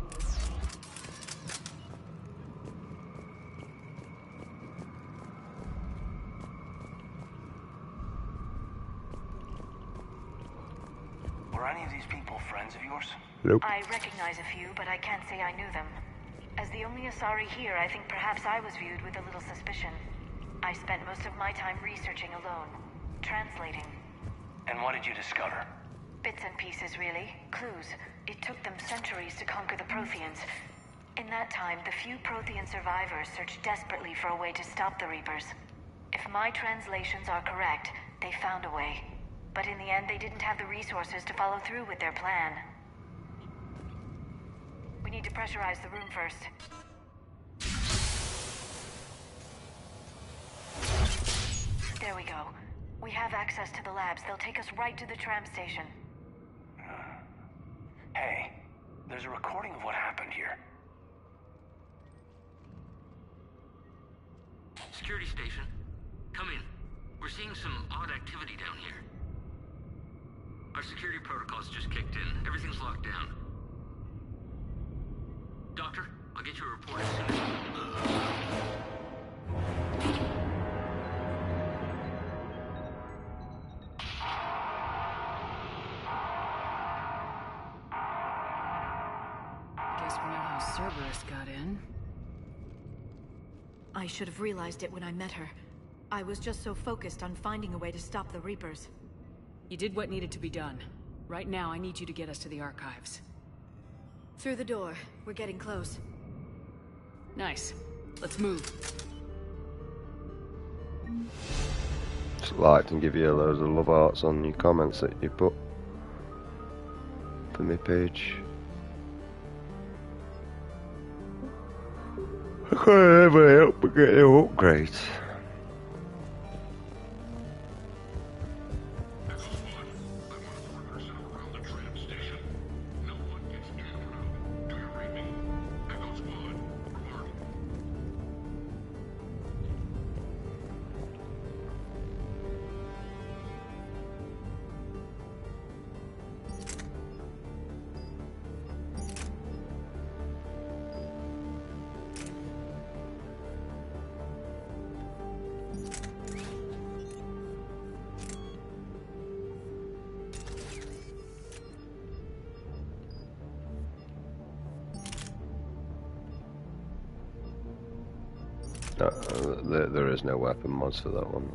Were any of these people friends of yours? Nope. I recognize a few, but I can't say I knew them. As the only Asari here, I think perhaps I was viewed with a little suspicion. I spent most of my time researching alone, translating. And what did you discover? Bits and pieces, really. Clues. It took them centuries to conquer the Protheans. In that time, the few Prothean survivors searched desperately for a way to stop the Reapers. If my translations are correct, they found a way. But in the end, they didn't have the resources to follow through with their plan. We need to pressurize the room first. There we go. We have access to the labs. They'll take us right to the tram station. Hey, there's a recording of what happened here. Security station. Come in. We're seeing some odd activity down here. Our security protocols just kicked in. Everything's locked down. Doctor, I'll get you a report as soon as... Guess we know how Cerberus got in. I should have realized it when I met her. I was just so focused on finding a way to stop the Reapers. You did what needed to be done. Right now, I need you to get us to the archives. Through the door. We're getting close. Nice. Let's move. Just liked and give you loads of love hearts on your comments that you put for my page. I can't ever help but get the upgrade. There is no weapon mods for that one.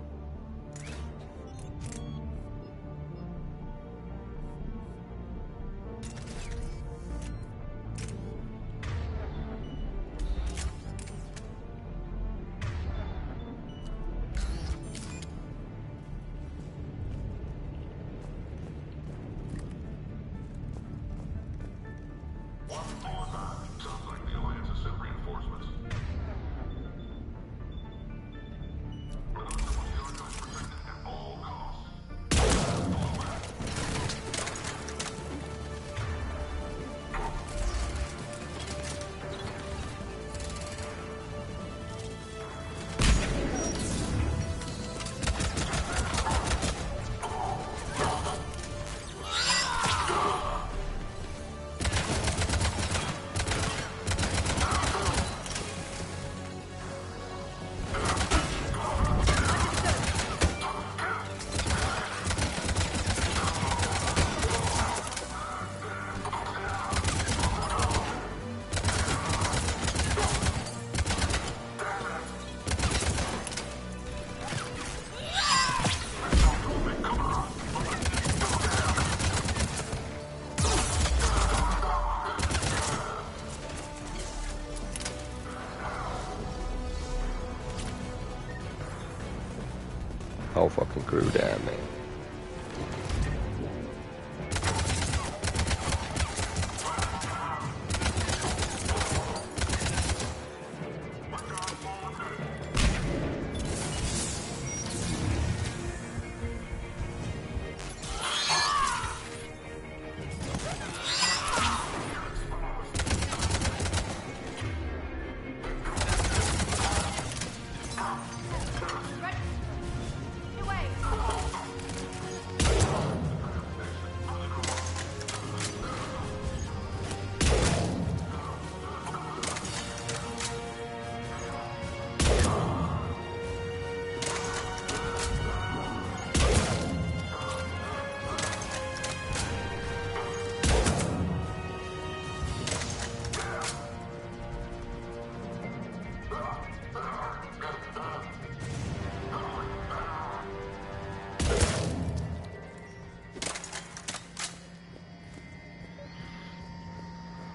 Whole fucking crew down, man.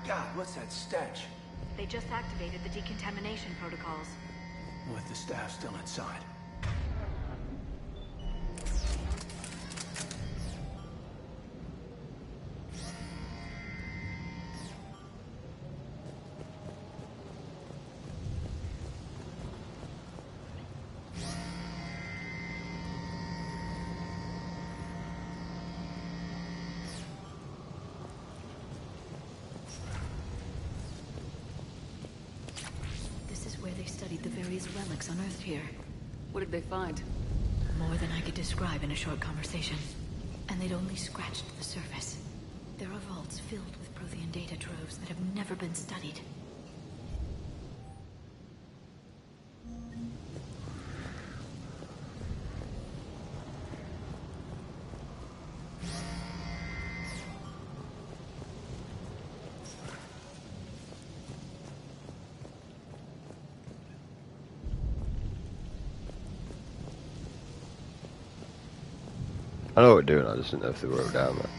God, what's that stench? They just activated the decontamination protocols. With the staff still inside. Studied the various relics unearthed here. What did they find? More than I could describe in a short conversation. And they'd only scratched the surface. There are vaults filled with Prothean data troves that have never been studied. I know what we're doing, I just didn't know if they wrote down there.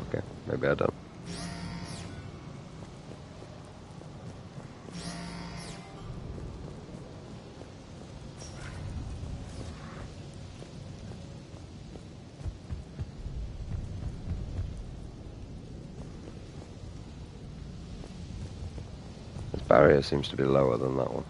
Okay, maybe I don't. Barrier seems to be lower than that one.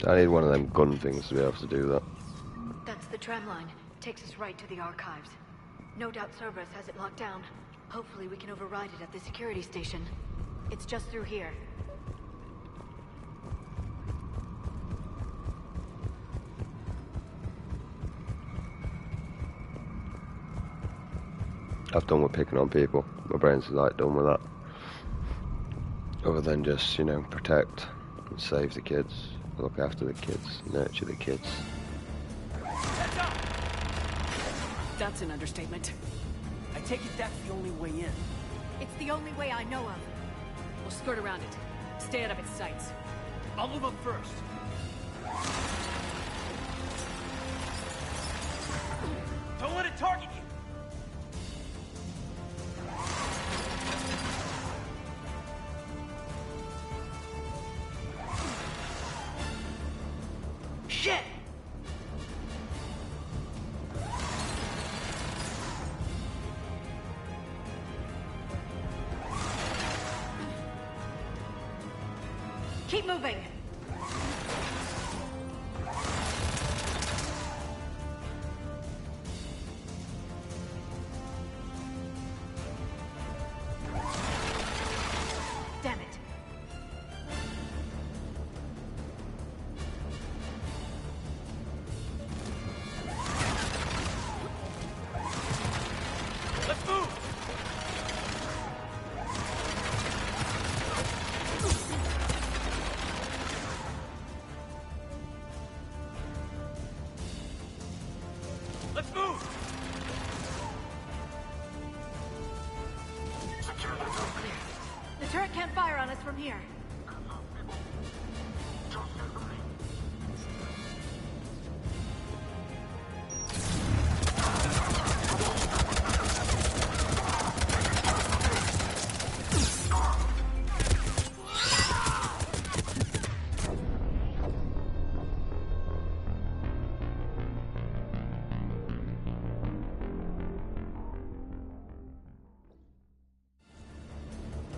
I need one of them gun things to be able to do that. That's the tram line. Takes us right to the archives. No doubt Cerberus has it locked down. Hopefully we can override it at the security station. It's just through here. I've done with picking on people. My brain's like done with that. Other than just, you know, protect and save the kids, look after the kids, nurture the kids. That's an understatement. I take it that's the only way in. It's the only way I know of. We'll skirt around it. Stay out of its sights. I'll move up first. Don't let it target you! Shit! Keep moving! Damn it. Let's move! Let's move! The turret can't fire on us from here.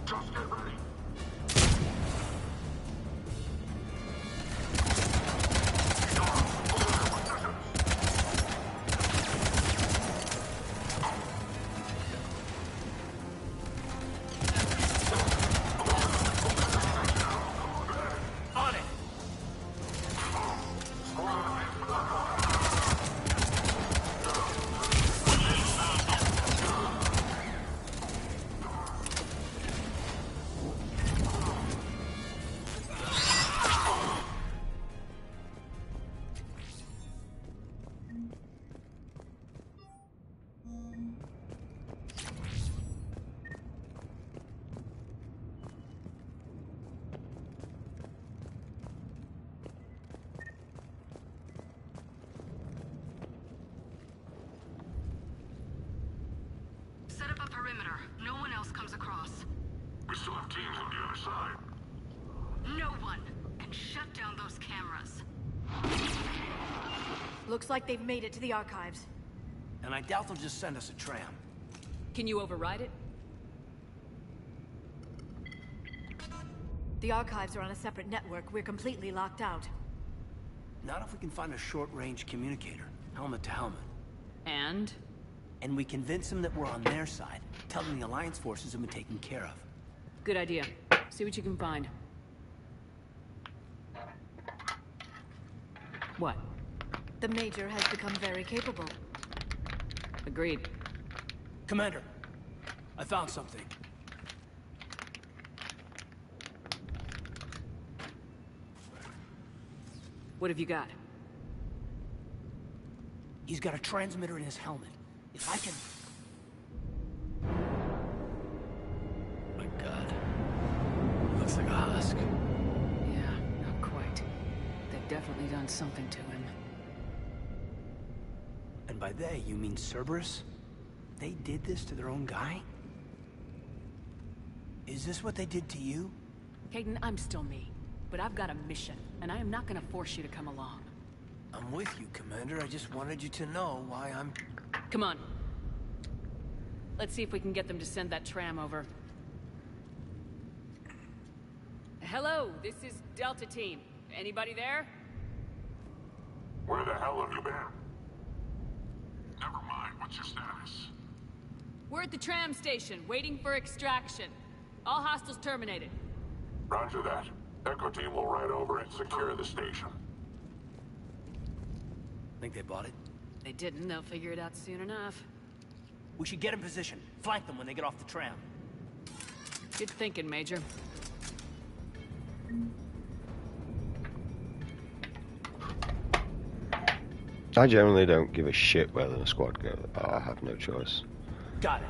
Just get ready. else comes across. We still have teams on the other side. No one can shut down those cameras. Looks like they've made it to the archives. And I doubt they'll just send us a tram. Can you override it? The archives are on a separate network. We're completely locked out. Not if we can find a short-range communicator, helmet to helmet. And? And we convince them that we're on their side. Tell them the Alliance forces have been taken care of. Good idea. See what you can find. What? The Major has become very capable. Agreed. Commander, I found something. What have you got? He's got a transmitter in his helmet. If I can... My God. Looks like a husk. Yeah, not quite. They've definitely done something to him. And by they, you mean Cerberus? They did this to their own guy? Is this what they did to you? Kaidan, I'm still me. But I've got a mission, and I am not gonna force you to come along. I'm with you, Commander. I just wanted you to know why I'm... Come on. Let's see if we can get them to send that tram over. Hello, this is Delta Team. Anybody there? Where the hell have you been? Never mind, what's your status? We're at the tram station, waiting for extraction. All hostiles terminated. Roger that. Echo Team will ride over and secure the station. Think they bought it? They didn't, they'll figure it out soon enough. We should get in position. Flank them when they get off the tram. Good thinking, Major. I generally don't give a shit where the squad goes. I have no choice. Got it.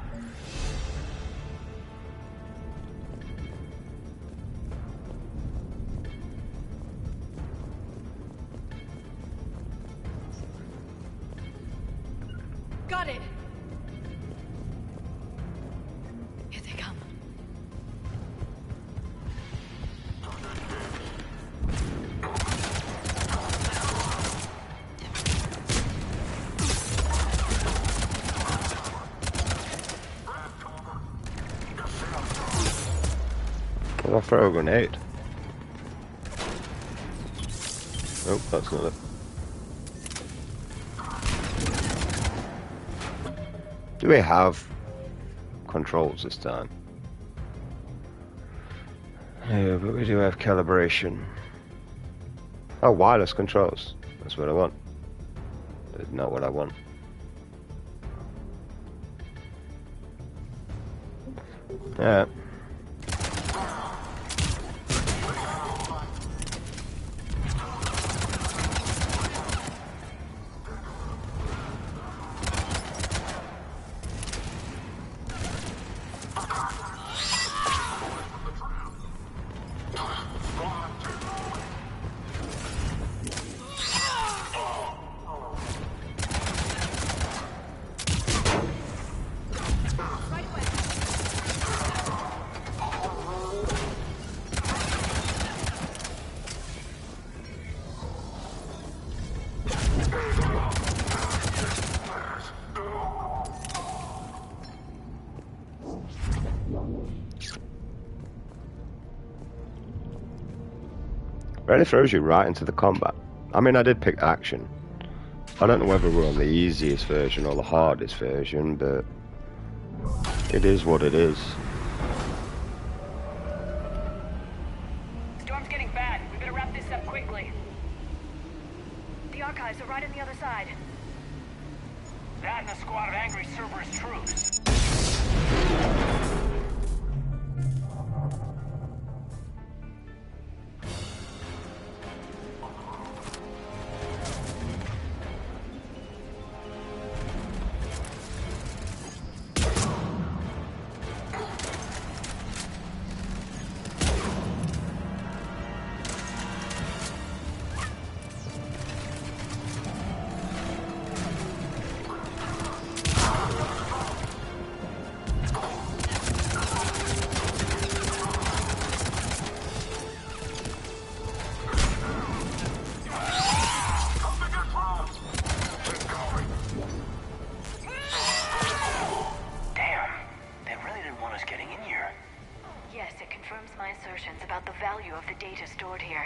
Got it! Here they come. I'll throw a grenade. Nope, that's not it. Do we have controls this time? Yeah, but we do have calibration. Oh, wireless controls. That's what I want. That's not what I want. Yeah. Really throws you right into the combat. I mean, I did pick action. I don't know whether we're on the easiest version or the hardest version, but it is what it is. Storm's getting bad. We better wrap this up quickly. The archives are right on the other side. That and a squad of angry Cerberus troops. confirms my assertions about the value of the data stored here.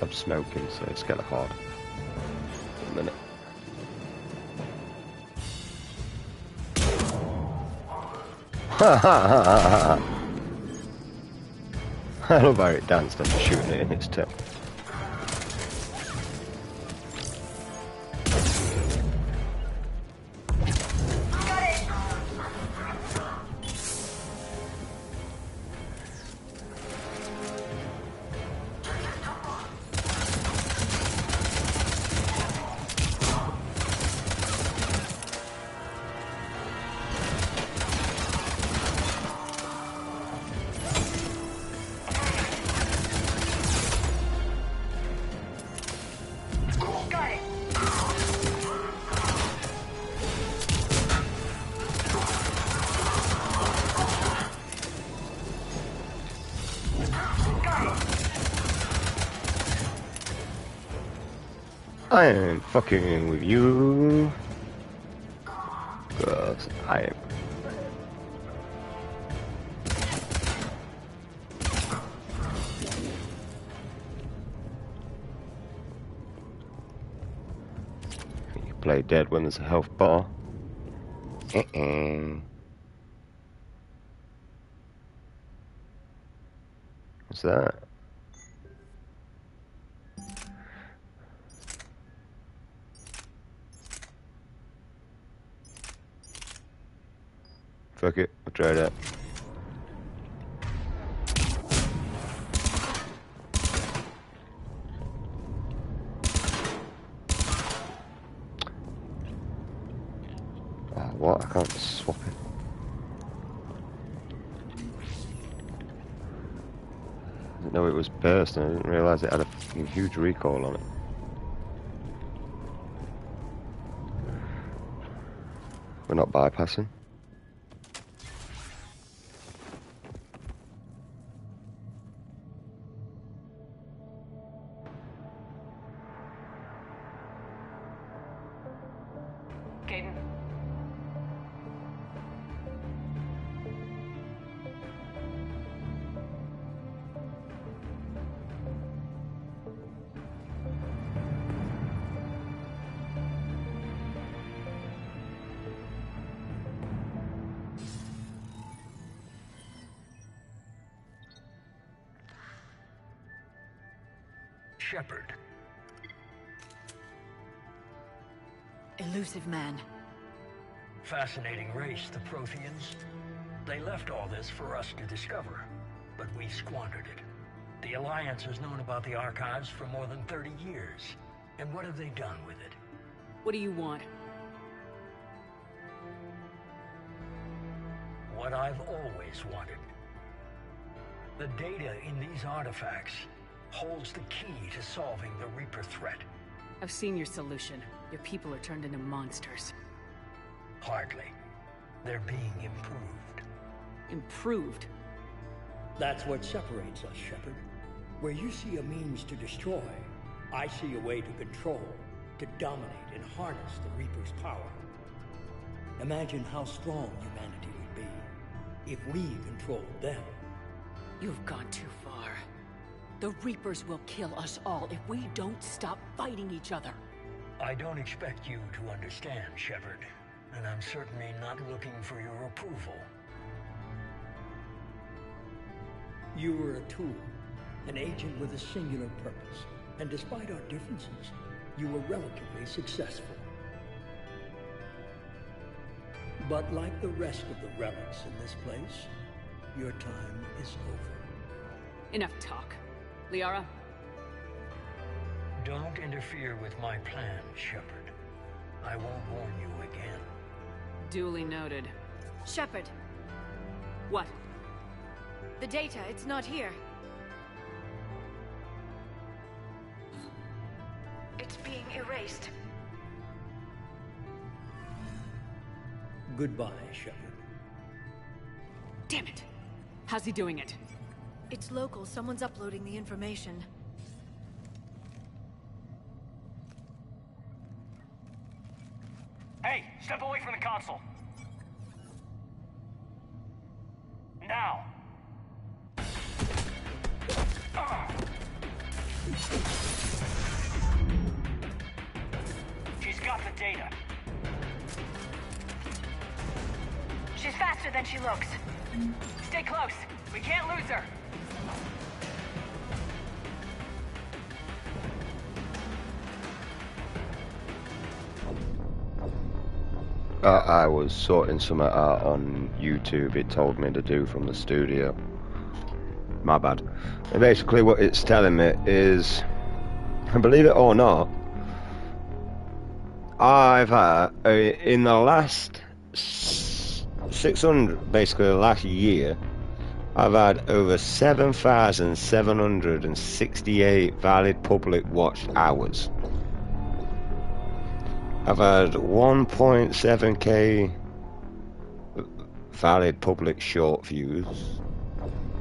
I'm smoking, so it's kind of hard. A minute. Ha ha ha ha ha! I love how it danced after shooting it in its tail. I am fucking with you, cause I am. You play dead when there's a health bar. What's that? Fuck it, I'll try that. Oh, what? I can't swap it. I didn't know it was burst, and I didn't realise it had a fucking huge recoil on it. We're not bypassing. Shepard. Elusive man. Fascinating race, the Protheans. They left all this for us to discover, but we squandered it. The Alliance has known about the archives for more than 30 years. And what have they done with it? What do you want? What I've always wanted. The data in these artifacts holds the key to solving the Reaper threat. I've seen your solution. Your people are turned into monsters. Hardly. They're being improved. Improved? That's what separates us, Shepard. Where you see a means to destroy, I see a way to control, to dominate and harness the Reaper's power. Imagine how strong humanity would be if we controlled them. You've gone too far. The Reapers will kill us all if we don't stop fighting each other. I don't expect you to understand, Shepard, and I'm certainly not looking for your approval. You were a tool, an agent with a singular purpose, and despite our differences, you were relatively successful. But like the rest of the relics in this place, your time is over. Enough talk. Liara? Don't interfere with my plan, Shepard. I won't warn you again. Duly noted. Shepard, What? the data, it's not here. It's being erased. Goodbye, Shepard. Damn it! How's he doing it? It's local. Someone's uploading the information. Hey, step away from the console. Now. She's got the data. She's faster than she looks. Stay close. We can't lose her. I was sorting something out on YouTube. It told me to do from the studio. My bad. And basically what it's telling me is, and believe it or not, I've had, in the last 600, basically the last year, I've had over 7,768 valid public watched hours. I've had 1.7k valid public short views,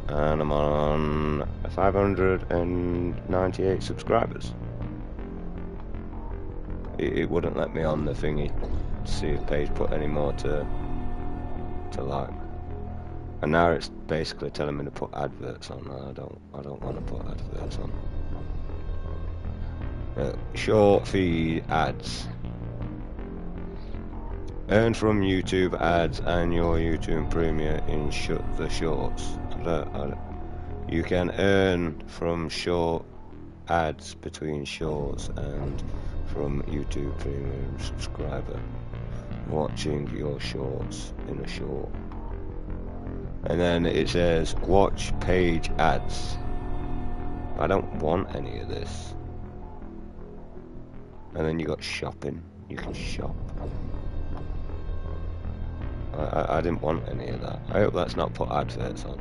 and I'm on 598 subscribers. It wouldn't let me on the thingy to see if page put any more to like, and now it's basically telling me to put adverts on. I don't want to put adverts on. Short feed ads. Earn from YouTube ads and your YouTube Premium in the shorts. You can earn from short ads between shorts and from YouTube Premium subscriber watching your shorts in a short. And then it says watch page ads. I don't want any of this. And then you got shopping. You can shop. I didn't want any of that. I hope that's not put adverts on.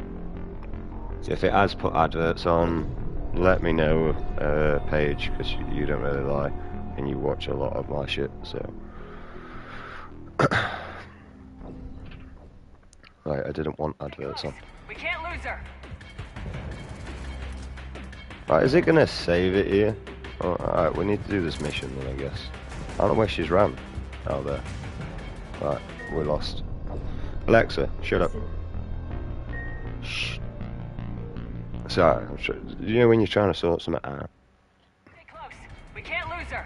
So if it has put adverts on, let me know, Paige, because you don't really lie and you watch a lot of my shit, so. Right, I didn't want adverts on. We can't lose her. Right, is it gonna save it here? Oh, alright, we need to do this mission then, I guess. I don't know where she's ran. Oh, there. Right, we're lost. Alexa, shut up. Shh. Sorry, you know when you're trying to sort something out? Stay close. We can't lose her.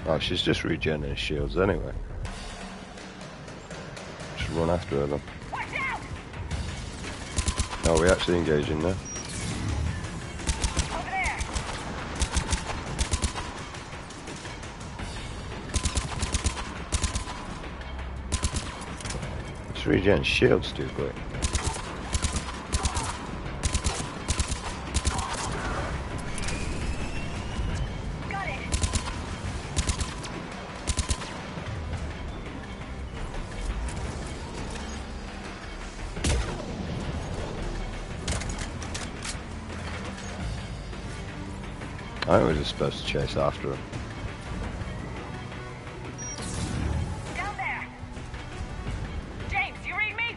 Oh, she's just regenerating his shields anyway. Just run after her then. Oh, we're actually engaging now. Just regen shields too quick. I think we're just supposed to chase after him. Down there! James, you read me?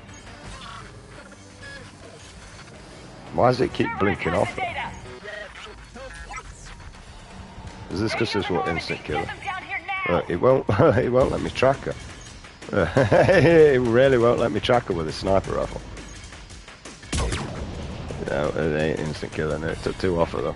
Why does it keep blinking off? Is this because this will instant kill her? It won't. It won't let me track her. It really won't let me track her with a sniper rifle. No, it ain't instant killing. It took 2 off her though.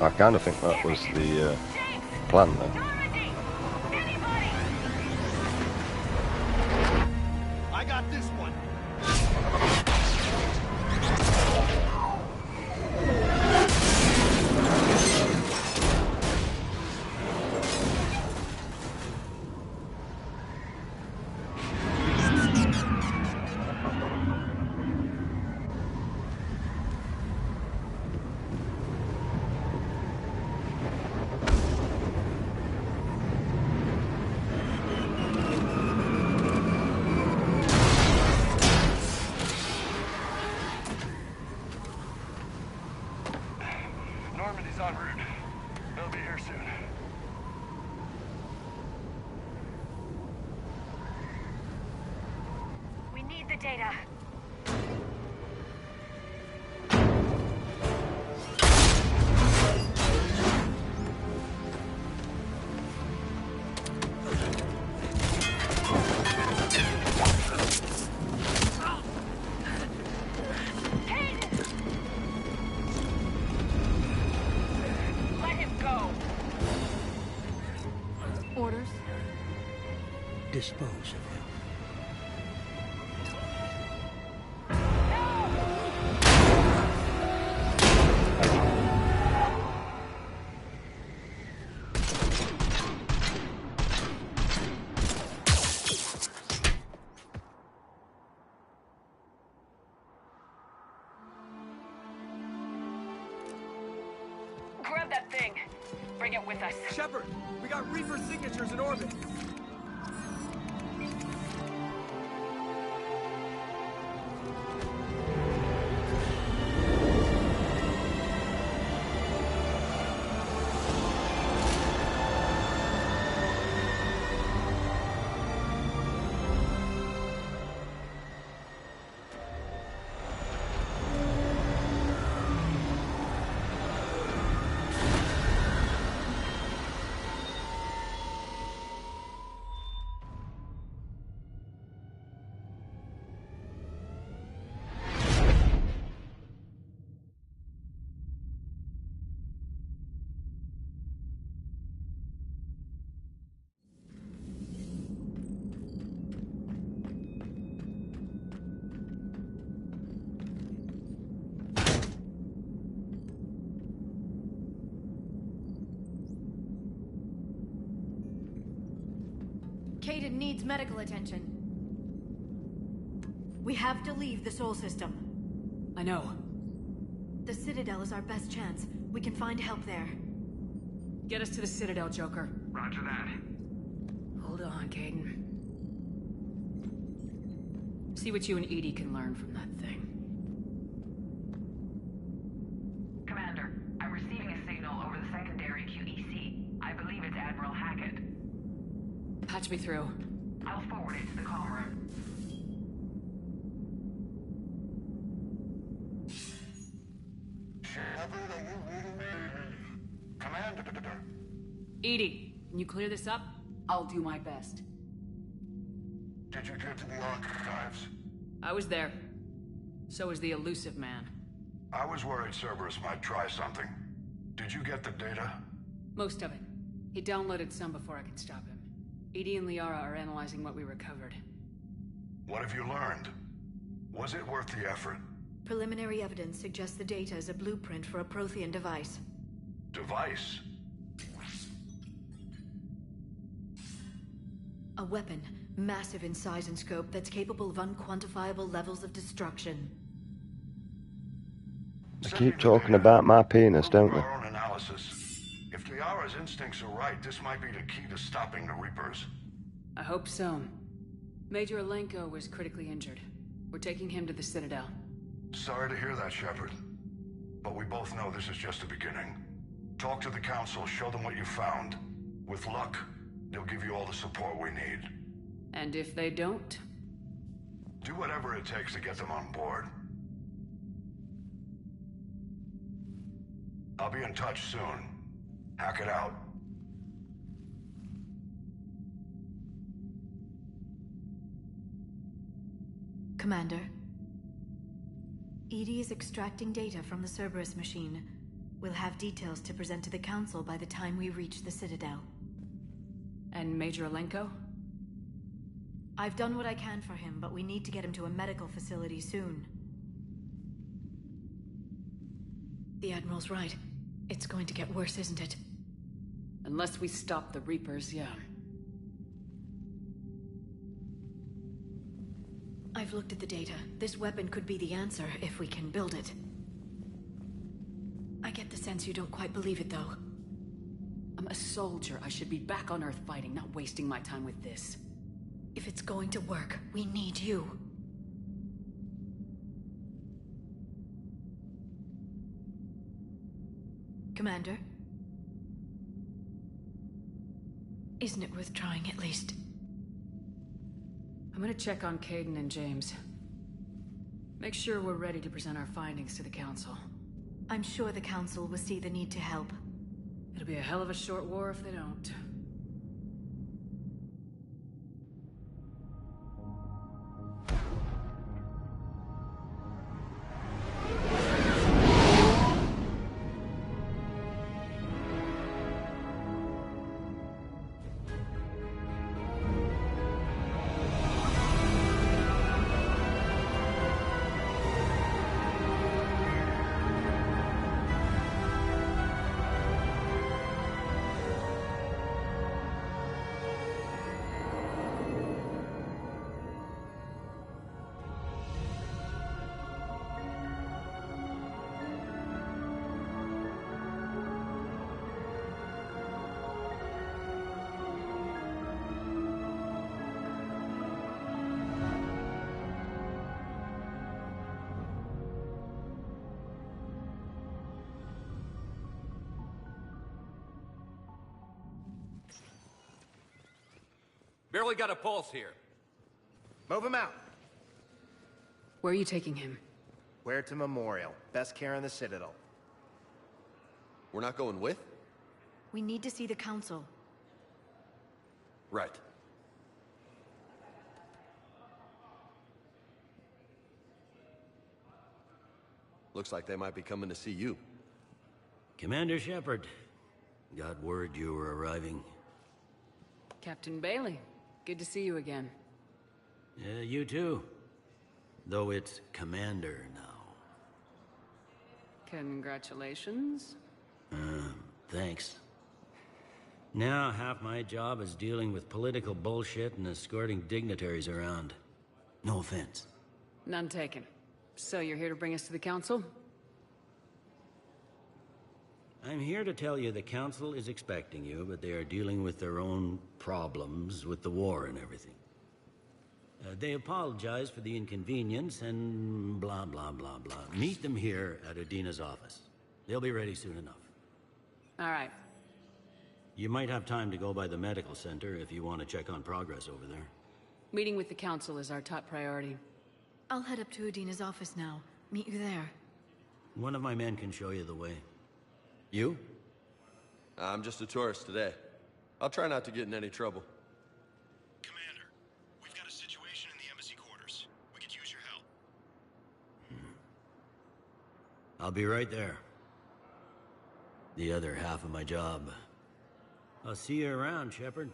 I kind of think that was the plan then. I got this one. Normandy's en route. They'll be here soon. We need the data. Orders? Dispose of him. Grab that thing. Bring it with us. Shepard, we got Reaper signatures in orbit. Kaidan needs medical attention. We have to leave the Sol system. I know. The Citadel is our best chance. We can find help there. Get us to the Citadel, Joker. Roger that. Hold on, Kaidan. See what you and EDI can learn from that thing. Commander, I'm receiving a signal over the secondary QEC. I believe it's Admiral Hackett. Patch me through. I'll forward it to the comm room. Shepard, are you reading me? Commander. EDI, can you clear this up? I'll do my best. Did you get to the archives? I was there. So was the elusive man. I was worried Cerberus might try something. Did you get the data? Most of it. He downloaded some before I could stop him. EDI and Liara are analyzing what we recovered. What have you learned? Was it worth the effort? Preliminary evidence suggests the data is a blueprint for a Prothean device. Device? A weapon, massive in size and scope, that's capable of unquantifiable levels of destruction. They keep talking about my penis, don't they? Our own analysis. If Liara Eleanor's instincts are right, this might be the key to stopping the Reapers. I hope so. Major Alenko was critically injured. We're taking him to the Citadel. Sorry to hear that, Shepard. But we both know this is just the beginning. Talk to the Council, show them what you found. With luck, they'll give you all the support we need. And if they don't? Do whatever it takes to get them on board. I'll be in touch soon. Hack it out. Commander. EDI is extracting data from the Cerberus machine. We'll have details to present to the Council by the time we reach the Citadel. And Major Alenko? I've done what I can for him, but we need to get him to a medical facility soon. The Admiral's right. It's going to get worse, isn't it? Unless we stop the Reapers, yeah. I've looked at the data. This weapon could be the answer if we can build it. I get the sense you don't quite believe it, though. I'm a soldier. I should be back on Earth fighting, not wasting my time with this. If it's going to work, we need you. Commander? Isn't it worth trying at least? I'm gonna check on Kaidan and James. Make sure we're ready to present our findings to the Council. I'm sure the Council will see the need to help. It'll be a hell of a short war if they don't. Barely got a pulse here. Move him out. Where are you taking him? Huerta Memorial. Best care in the Citadel. We're not going with? We need to see the Council. Right. Looks like they might be coming to see you. Commander Shepard. Got word you were arriving. Captain Bailey, good to see you again. Yeah, you too. Though it's Commander now. Congratulations. Thanks. Now half my job is dealing with political bullshit and escorting dignitaries around. No offense. None taken. So you're here to bring us to the Council? I'm here to tell you the Council is expecting you, but they are dealing with their own problems with the war and everything. They apologize for the inconvenience and blah, blah, blah, blah. Meet them here at Udina's office. They'll be ready soon enough. All right. You might have time to go by the medical center if you want to check on progress over there. Meeting with the Council is our top priority. I'll head up to Udina's office now. Meet you there. One of my men can show you the way. You? I'm just a tourist today. I'll try not to get in any trouble. Commander, we've got a situation in the embassy quarters. We could use your help. I'll be right there. The other half of my job. I'll see you around, Shepard.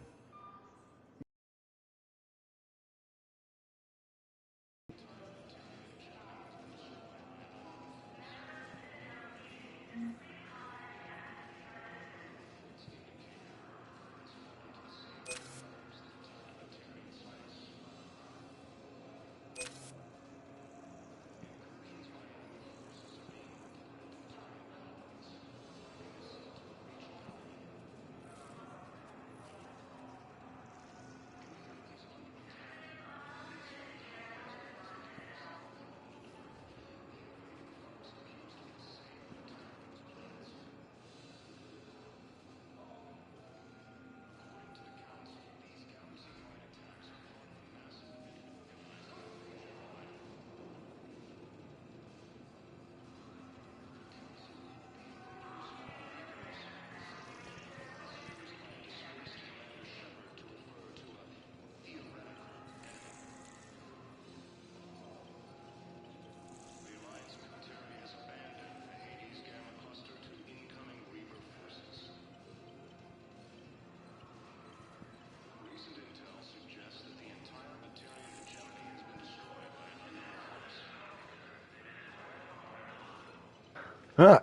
Right.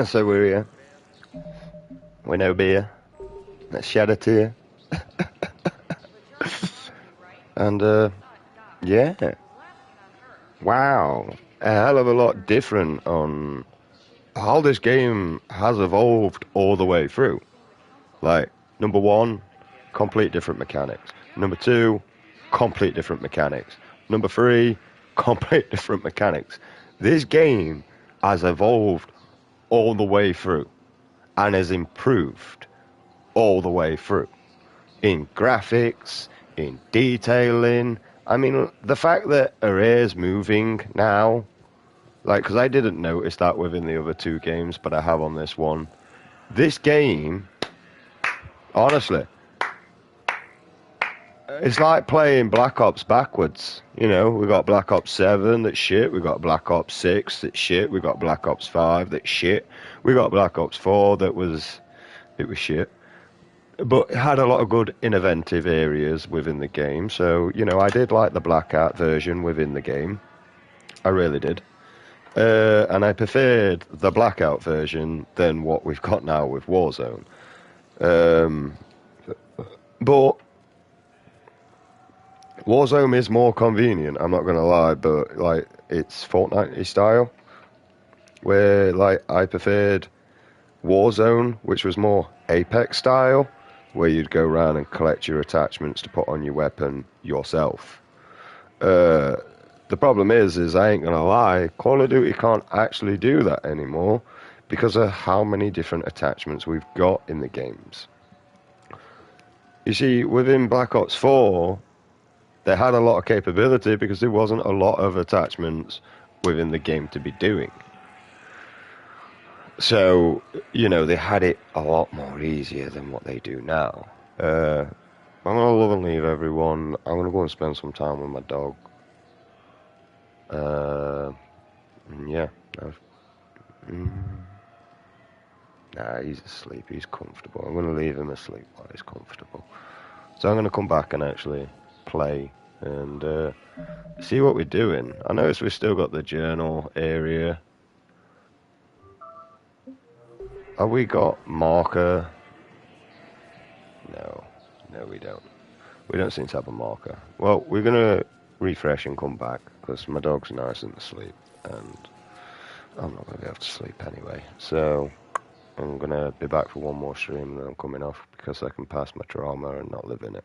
So we're here. We know beer. Let's shed a tear. And, yeah. Wow. A hell of a lot different on how this game has evolved all the way through. Like, number one, complete different mechanics. Number two, complete different mechanics. Number three, complete different mechanics. This game has evolved all the way through and has improved all the way through in graphics, in detailing. I mean, the fact that Array's moving now, like, because I didn't notice that within the other two games, but I have on this one. This game, honestly, it's like playing Black Ops backwards. You know, we got Black Ops 7 that's shit, we got Black Ops 6 that's shit, we got Black Ops 5 that's shit, we got Black Ops 4 that was shit. But it had a lot of good innovative areas within the game. So, you know, I did like the Blackout version within the game. I really did. And I preferred the Blackout version than what we've got now with Warzone. But Warzone is more convenient, I'm not going to lie, but, like, it's Fortnite style. Where, like, I preferred Warzone, which was more Apex style, where you'd go around and collect your attachments to put on your weapon yourself. The problem is I ain't gonna lie, Call of Duty can't actually do that anymore because of how many different attachments we've got in the games. You see, within Black Ops 4, they had a lot of capability because there wasn't a lot of attachments within the game to be doing. So, you know, they had it a lot more easier than what they do now. I'm going to love and leave everyone. I'm going to go and spend some time with my dog. Yeah. Nah, he's asleep. He's comfortable. I'm going to leave him asleep while he's comfortable. So I'm going to come back and actually play and see what we're doing. I notice we've still got the journal area. Have we got marker? No, we don't. We don't seem to have a marker. Well, we're going to refresh and come back because my dog's nice and asleep and I'm not going to be able to sleep anyway. So I'm going to be back for one more stream and then I'm coming off because I can pass my trauma and not live in it.